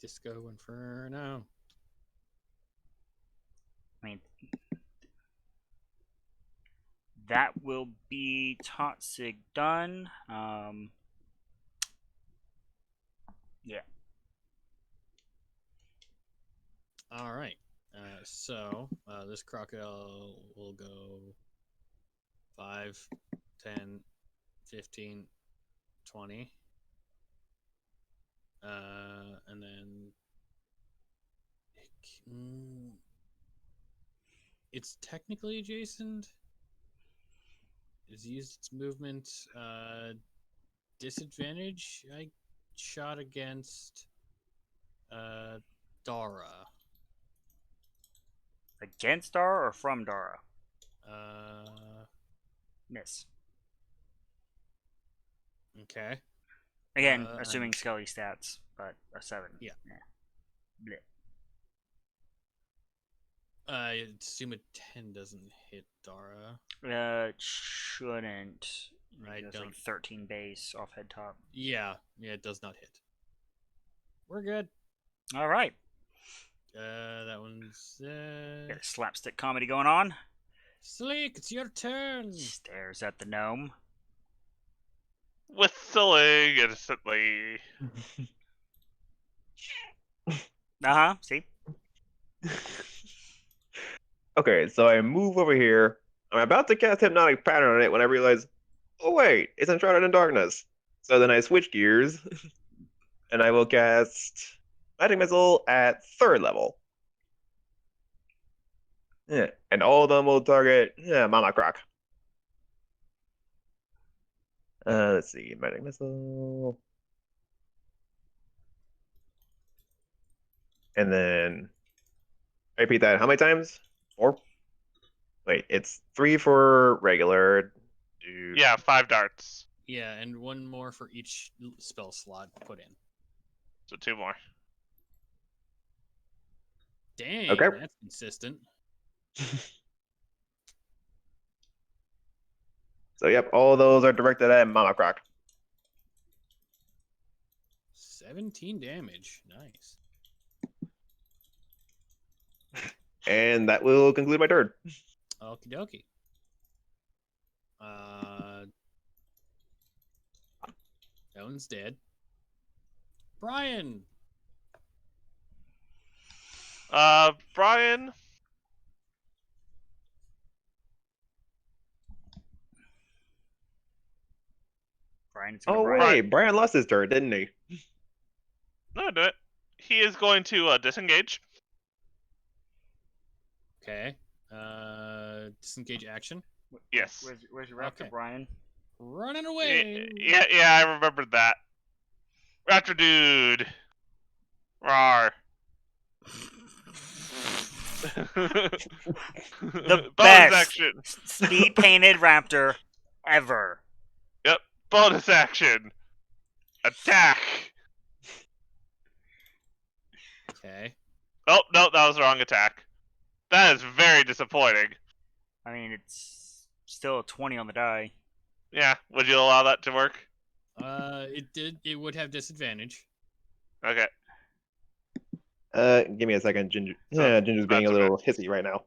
Disco Inferno. I mean, that will be Toxic done. Yeah. All right. So this crocodile will go 5, 10, 15, 20. And then it's technically adjacent. It's used its movement disadvantage. I shot against Dara. Against Dara or from Dara? Miss. Okay. Again, assuming Skelly stats, but a 7. Yeah. Blech. I assume a 10 doesn't hit Dara. It shouldn't. I It's don't. like 13 base off head top. Yeah, it does not hit. We're good. All right. That one's Got a slapstick comedy going on. Sleek. It's your turn. Stares at the gnome. Whistling innocently. See? Okay, so I move over here. I'm about to cast Hypnotic Pattern on it when I realize, oh wait, it's Enshrouded in Darkness. So then I switch gears, and I will cast Magic Missile at 3rd level. Yeah, and all of them will target Mama Croc. Let's see, Magic Missile. And then I repeat that how many times? 4? Wait, it's 3 for regular. Yeah, 5 darts. Yeah, and one more for each spell slot put in. So 2 more. Dang, Okay. that's consistent. So yep, all those are directed at Mama Croc. 17 damage. Nice. And that will conclude my turn. Okie dokie. That one's dead. Brian. Brian. Brian's Oh wait, Brian lost his turn, didn't he? No, do it. He is going to disengage. Okay. Disengage action. Yes. Where's your raptor, Okay. Brian? Running away. Yeah, I remembered that. Raptor dude. Rawr. The bonus best action. speed painted raptor ever. Yep. Bonus action. Attack. Okay. Oh, no, that was the wrong attack. That is very disappointing. I mean, it's still a 20 on the die. Yeah, would you allow that to work? It would have disadvantage. Okay. Give me a second, Ginger. So Yeah, Ginger's being a that's little hissy right now.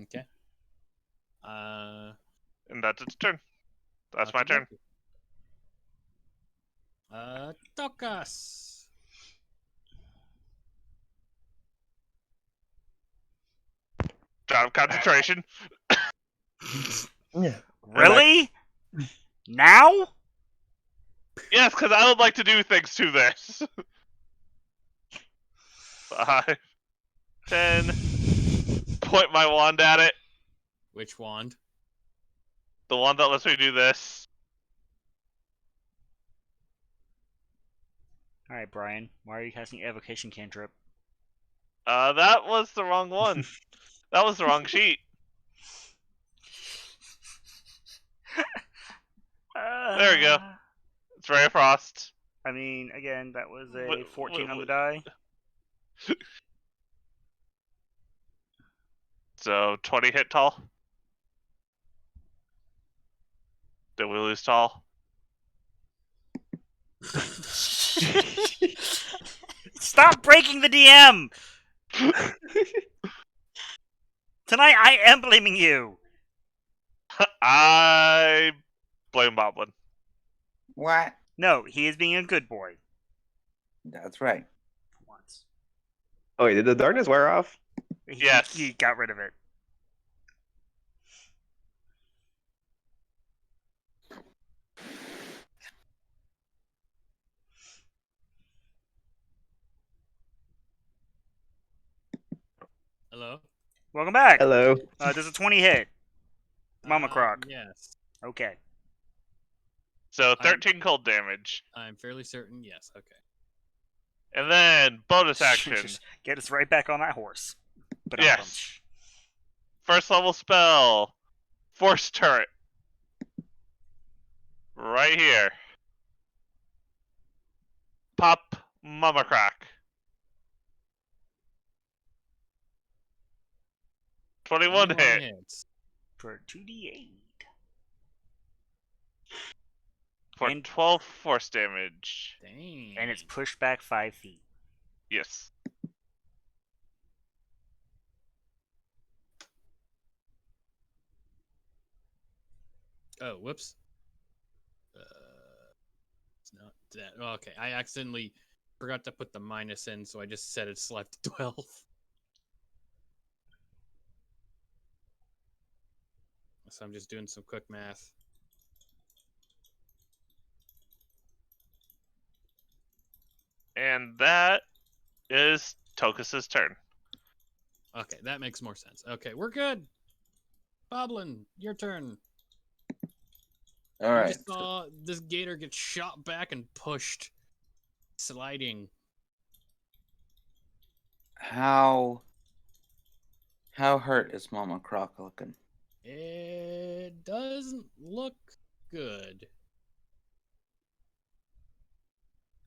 Okay. And that's its turn. That's my turn. Tokas. Job of concentration. Yeah. Really? Now? Yes, because I would like to do things to this. 5, 10. Point my wand at it. Which wand? The one that lets me do this. Alright, Brian. Why are you casting Evocation Cantrip? That was the wrong one. That was the wrong sheet. There we go. It's Ray of Frost. I mean, again, that was a Wh- 14 on the wh- die. So 20 hit tall. Did we lose tall? Stop breaking the DM! Tonight I am blaming you! I blame Boblin. What? No, he is being a good boy. That's right. For once. Oh, wait, did the darkness wear off? Yes. He got rid of it. Hello? Welcome back! Hello. Does a 20 hit? Mama Croc. Yes. Okay. So 13 cold damage. I'm fairly certain. Yes. Okay. And then bonus action. Just get us right back on that horse. But Yes. First level spell. Force turret. Right here. Pop Mama Crack. 21 hit. hits. For 2d8. For And- 12 force damage. Dang. And it's pushed back 5 feet. Yes. Oh, whoops. It's not that. Oh, okay, I accidentally forgot to put the minus in, so I just set its life to 12. So I'm just doing some quick math. And that is Tokus's turn. Okay, that makes more sense. Okay, we're good. Boblin, your turn. All You right. just saw this gator get shot back and pushed, sliding. How hurt is Mama Croc looking? It doesn't look good.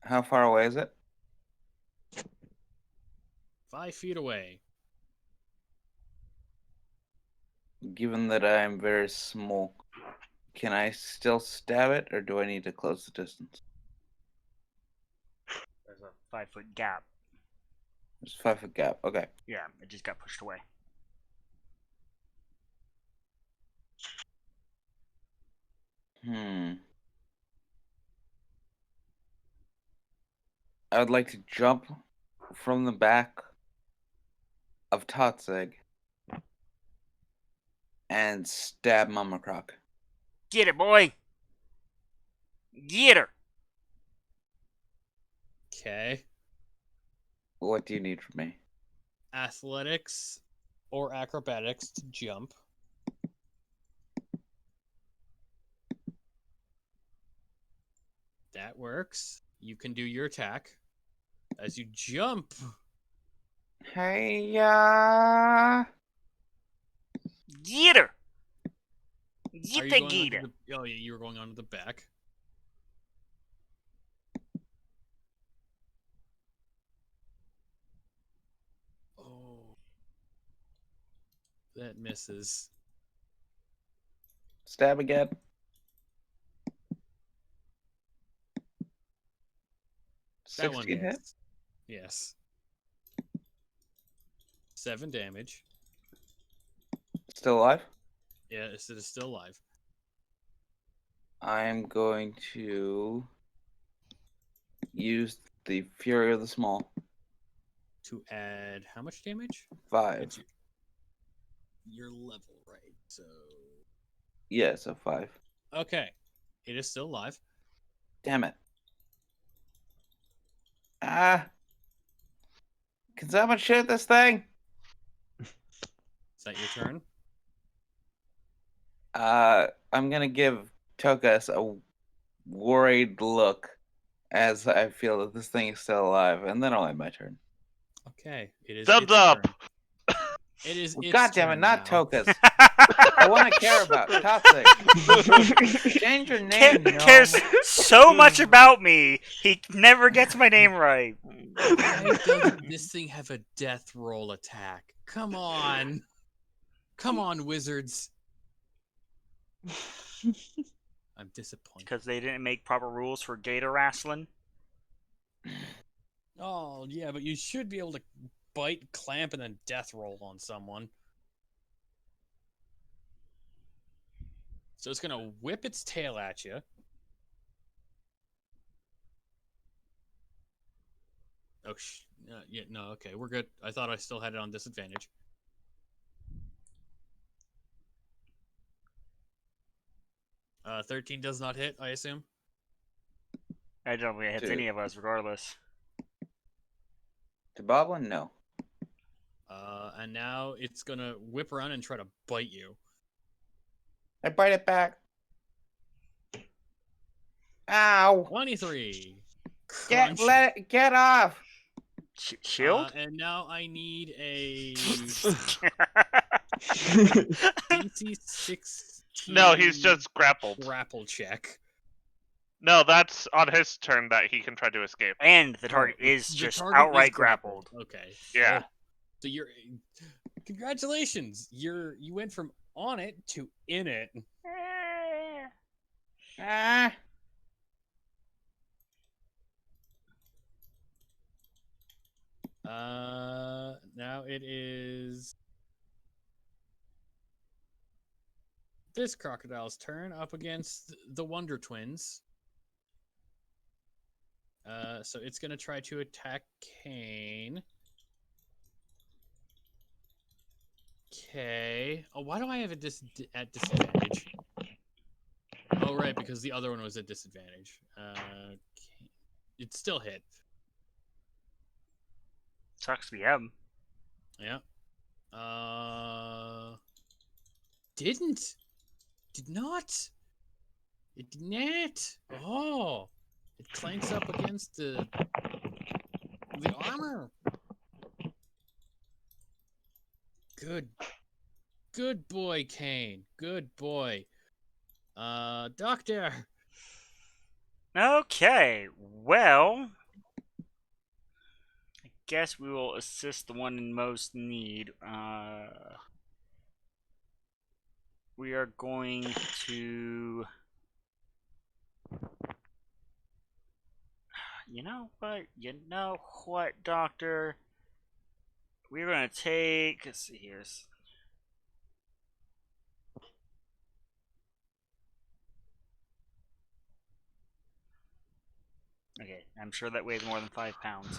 How far away is it? 5 feet away. Given that I am very small, can I still stab it, or do I need to close the distance? There's a 5-foot gap. There's a 5-foot gap. Okay. Yeah, it just got pushed away. I would like to jump from the back of Totzig and stab Mama Croc. Get it, boy! Get her! Okay. What do you need from me? Athletics or acrobatics to jump. That works. You can do your attack. As you jump, Hey, Get her! are Get you the going gator! onto the, oh yeah, you were going onto the back. Oh, that misses. stab again. That one 16 hit. hits. Yes. 7 damage. Still alive. Yeah, it is still alive. I'm going to use the Fury of the Small. To add how much damage? 5. It's your level, right? So Yeah, so 5. okay, it is still alive. Damn it. Ah. Can someone shoot this thing? Is that your turn? I'm gonna give Tokus a worried look as I feel that this thing is still alive, and then I'll end my turn. Okay, it is. Thumbs its up! turn. It is. Well, its God damn it, turn not now. Tokus. I want to care about Toxic. Change your name, cares gnome. so much about me, he never gets my name right. Why doesn't this thing have a death roll attack? Come on. Come on, wizards. I'm disappointed. Because they didn't make proper rules for gator wrestling. Oh, yeah, but you should be able to bite, clamp, and then death roll on someone. So it's going to whip its tail at you. Oh, yeah, no, okay, we're good. I thought I still had it on disadvantage. Uh, 13 does not hit, I assume. I don't think it hits Dude. any of us, regardless. To Boblin? No. And now it's going to whip around and try to bite you. I bite it back. Ow! 23. Get Crunch. get off! Shield? And now I need a DC 16 No, he's just grappled. grapple check. No, that's on his turn that he can try to escape. And the target Oh, is the just target outright is grappled. Okay. Yeah. Oh, so you're congratulations. You went from on it to in it. Ah! Now it is this crocodile's turn up against the Wonder Twins. So it's gonna try to attack Kane. Okay. Oh, why do I have it at disadvantage? Oh, right, because the other one was at disadvantage. It still hit. Sucks to be him. Yeah. Did not. It did not. Oh, it clanks up against the armor. Good boy, Kane. Good boy. Doctor. Okay, well, I guess we will assist the one in most need. We are going to... You know what, Doctor? We're going to take... Let's see here. Okay, I'm sure that weighs more than 5 pounds.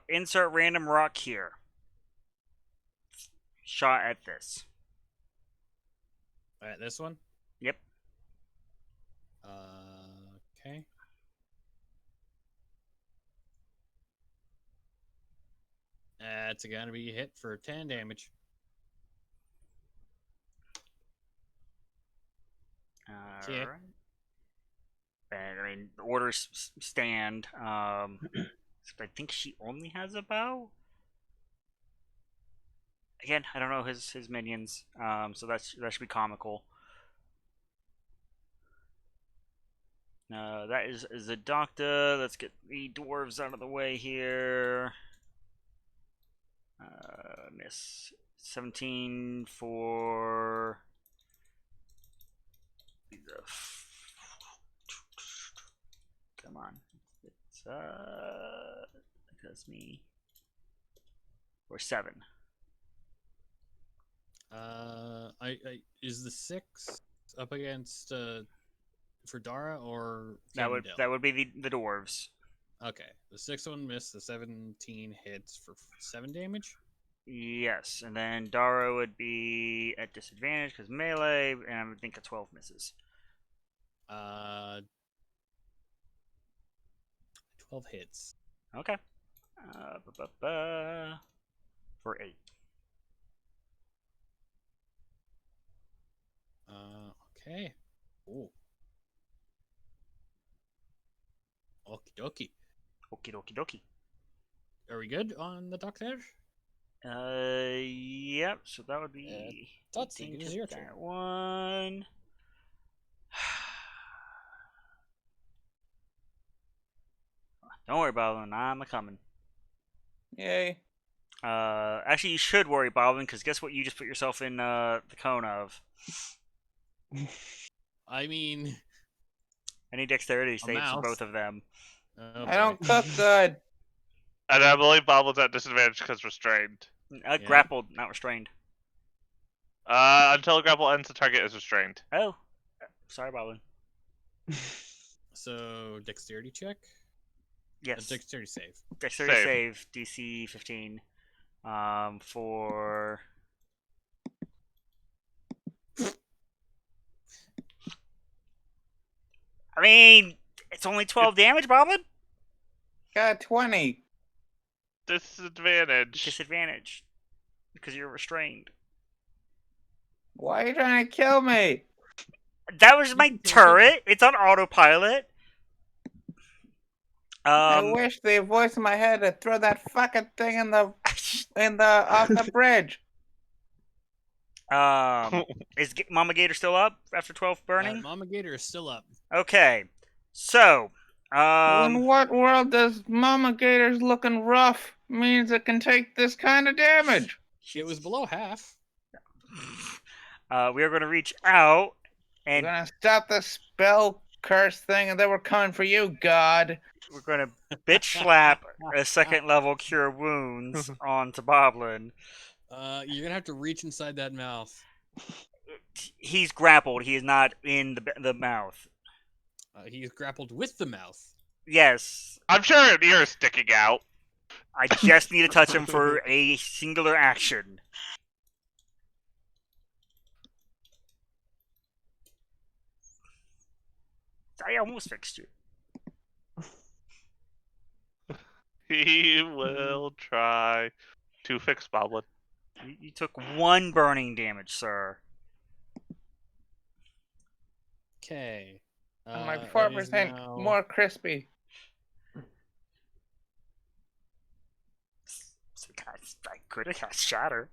Insert random rock here. Shot at this. Alright, this one? Yep. Okay. It's gonna be hit for 10 damage. Alright. I mean, the orders stand. Except I think she only has a bow. Again, I don't know his minions. So that should be comical. That is the doctor. Let's get the dwarves out of the way here. Miss 17 for come on. It's that's me. Or 7. Is the 6 up against for Dara or That Cannondale? would be the dwarves. Okay, the 6th one missed. The 17 hits for 7 damage. Yes, and then Dara would be at disadvantage because melee, and I would think a 12 misses. 12 hits. Okay. For 8. Okay. Ooh. Okie dokie. Okie dokie dokie. Are we good on the doctor? Yep. So that would be. Toxic, 18 it is to your that turn. one. Don't worry, Boblin. I'm a coming. Yay. Actually, you should worry, Boblin, because guess what? You just put yourself in the cone of. I mean, I need dexterity saves for mouse. both of them. oh I don't boy. cook good. And I believe Bobble's at disadvantage because restrained. Yeah. Grappled, not restrained. Until grapple ends, the target is restrained. Oh, sorry, Boblin. So dexterity check. Yes, Dexterity save. dexterity save DC 15. For. I mean, it's only 12 damage, Boblin. Got 20. Disadvantage. Disadvantage because you're restrained. Why are you trying to kill me? That was You my can take it. turret. It's on autopilot. I wish the voice in my head to throw that fucking thing in the off the bridge. Is Mama Gator still up after 12 burning? Mama Gator is still up. Okay, so In what world does Mama Gator's looking rough means it can take this kind of damage? It was below half. we are going to reach out We're and gonna stop the spell curse thing, and then we're coming for you, God. we're going to bitch slap a second level cure wounds onto Boblin. You're gonna have to reach inside that mouth. He's grappled. He is not in the mouth. He is grappled with the mouth. Yes. I'm sure an ear is sticking out. I just need to touch him for a singular action. I almost fixed you. He will try to fix Boblin. You took 1 burning damage, sir. Okay. I'm like 4% more crispy. I could have cast Shatter.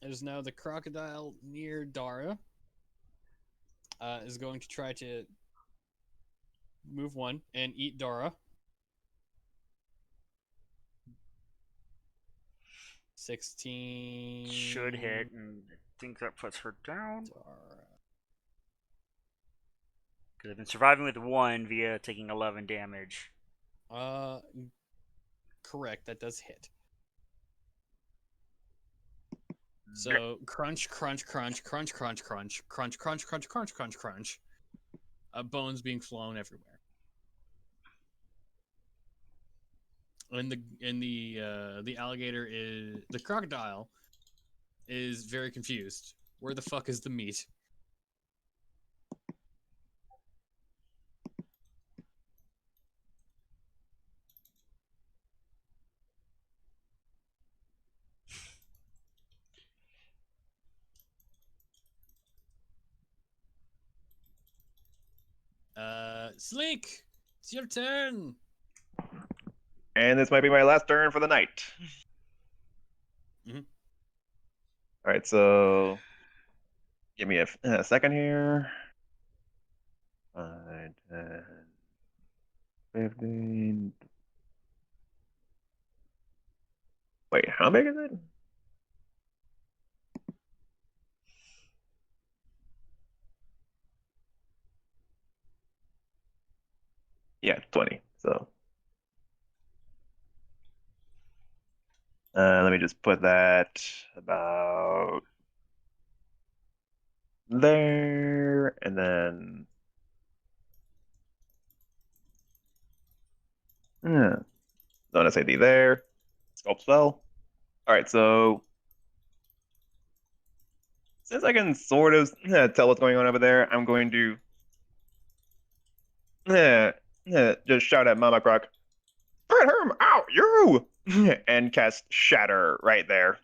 It is now the crocodile near Dara. Is going to try to move 1 and eat Dara. 16 Should hit, and I think that puts her down. Dara. Because I've been surviving with 1 via taking 11 damage. Correct. That does hit. So crunch, crunch, crunch, crunch, crunch, crunch, crunch, crunch, crunch, crunch, crunch, crunch. Bones being flown everywhere. And the alligator is the crocodile is very confused. Where the fuck is the meat? Sleek, it's your turn. And this might be my last turn for the night. Mhm. All right, so give me a second here. 5, 10, 15. Wait, how big is it? Yeah, 20. So let me just put that about there, and then don't want to say D there. Sculpt spell. All right, so since I can sort of tell what's going on over there, I'm going to just shout at Mama Croc, "Fred Herm, ow, you!" and cast Shatter right there.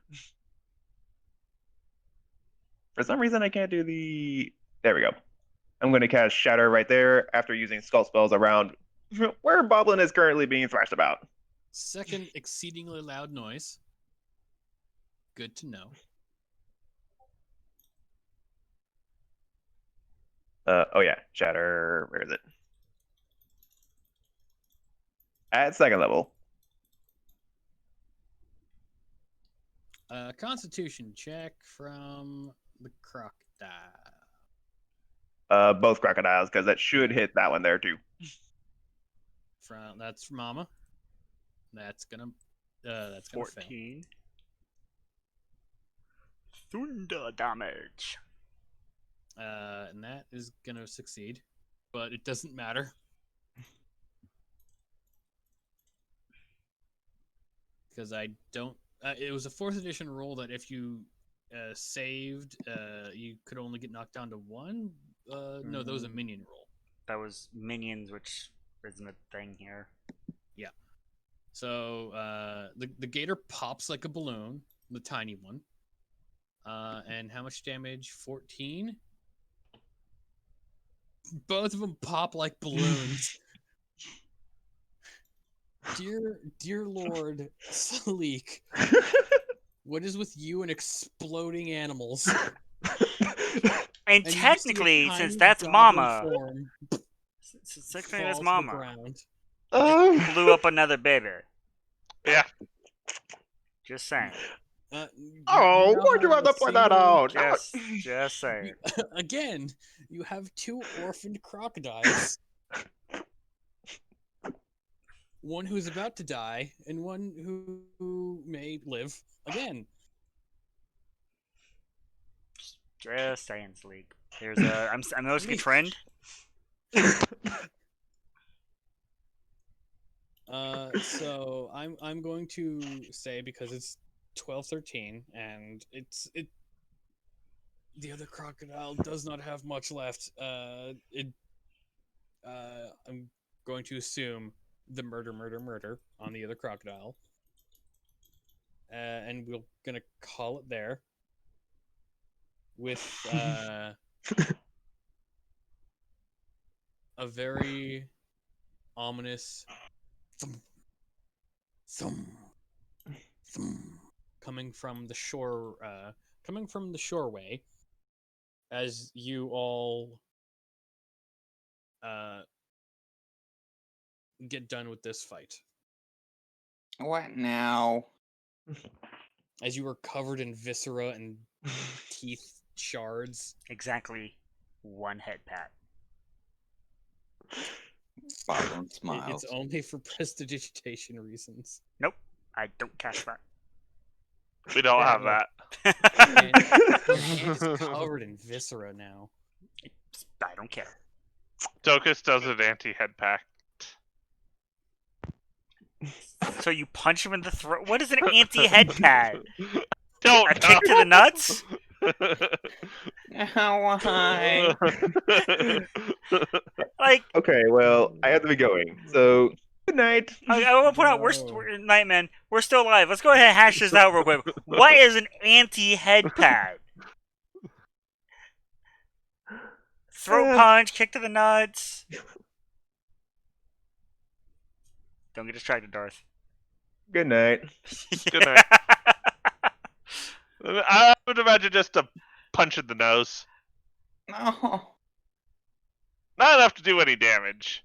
For some reason, I can't do the. There we go. I'm going to cast Shatter right there after using Skull spells around where Boblin is currently being thrashed about. Second exceedingly loud noise. Good to know. Oh yeah, Shatter. Where is it? At second level. Constitution check from the crocodile. Both crocodiles, because that should hit that one there too. That's for Mama. That's gonna fail. 14. Thunder damage. And that is gonna succeed, but it doesn't matter. Because I don't. It was a 4th edition rule that if you saved, you could only get knocked down to 1. No, that was a minion rule. That was minions, which isn't a thing here. Yeah. So the gator pops like a balloon, the tiny one. And how much damage? 14. Both of them pop like balloons. Dear Lord Sleek, what is with you and exploding animals? And And you see a technically, tiny since that's goblin Mama, form since technically that's fall to the Mama, ground. just blew up another baby. Yeah. Just saying. Oh, now why'd you have a to point that single- out? Damn Just, it. just saying. Again, you have 2 orphaned crocodiles. One who's about to die, and one who may live again. Just saying, Sleek. There's a. I'm noticing a trend. So I'm going to say, because it's 12-13 and the other crocodile does not have much left. I'm going to assume the murder on the other crocodile. And we're gonna call it there. With a very ominous thump, coming from the shore, shoreway, as you all get done with this fight. What now? As you are covered in viscera and teeth shards. Exactly 1 head pat. Boggling smiles. It's only for prestidigitation reasons. Nope, I don't catch that. We don't have that. Your hand is covered in viscera now. I don't care. Tokus does an anti-head pack. So you punch him in the throat? What is an anti-head pat? Don't A kick to the nuts? Why? Like, Okay, well, I have to be going. So, good night. I want to point out, we're Nightman. We're still alive. Let's go ahead and hash this out real quick. What is an anti-head pat? Throat punch, kick to the nuts. Don't get distracted, Darth. Good night. Good night. I would imagine just a punch in the nose. No. Not enough to do any damage.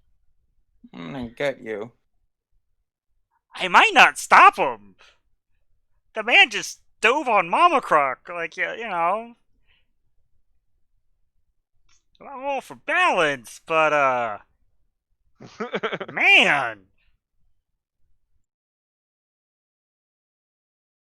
I'm gonna get you. I might not stop him. The man just dove on Mama Croc. Like, yeah, you know. I'm all for balance, but, man.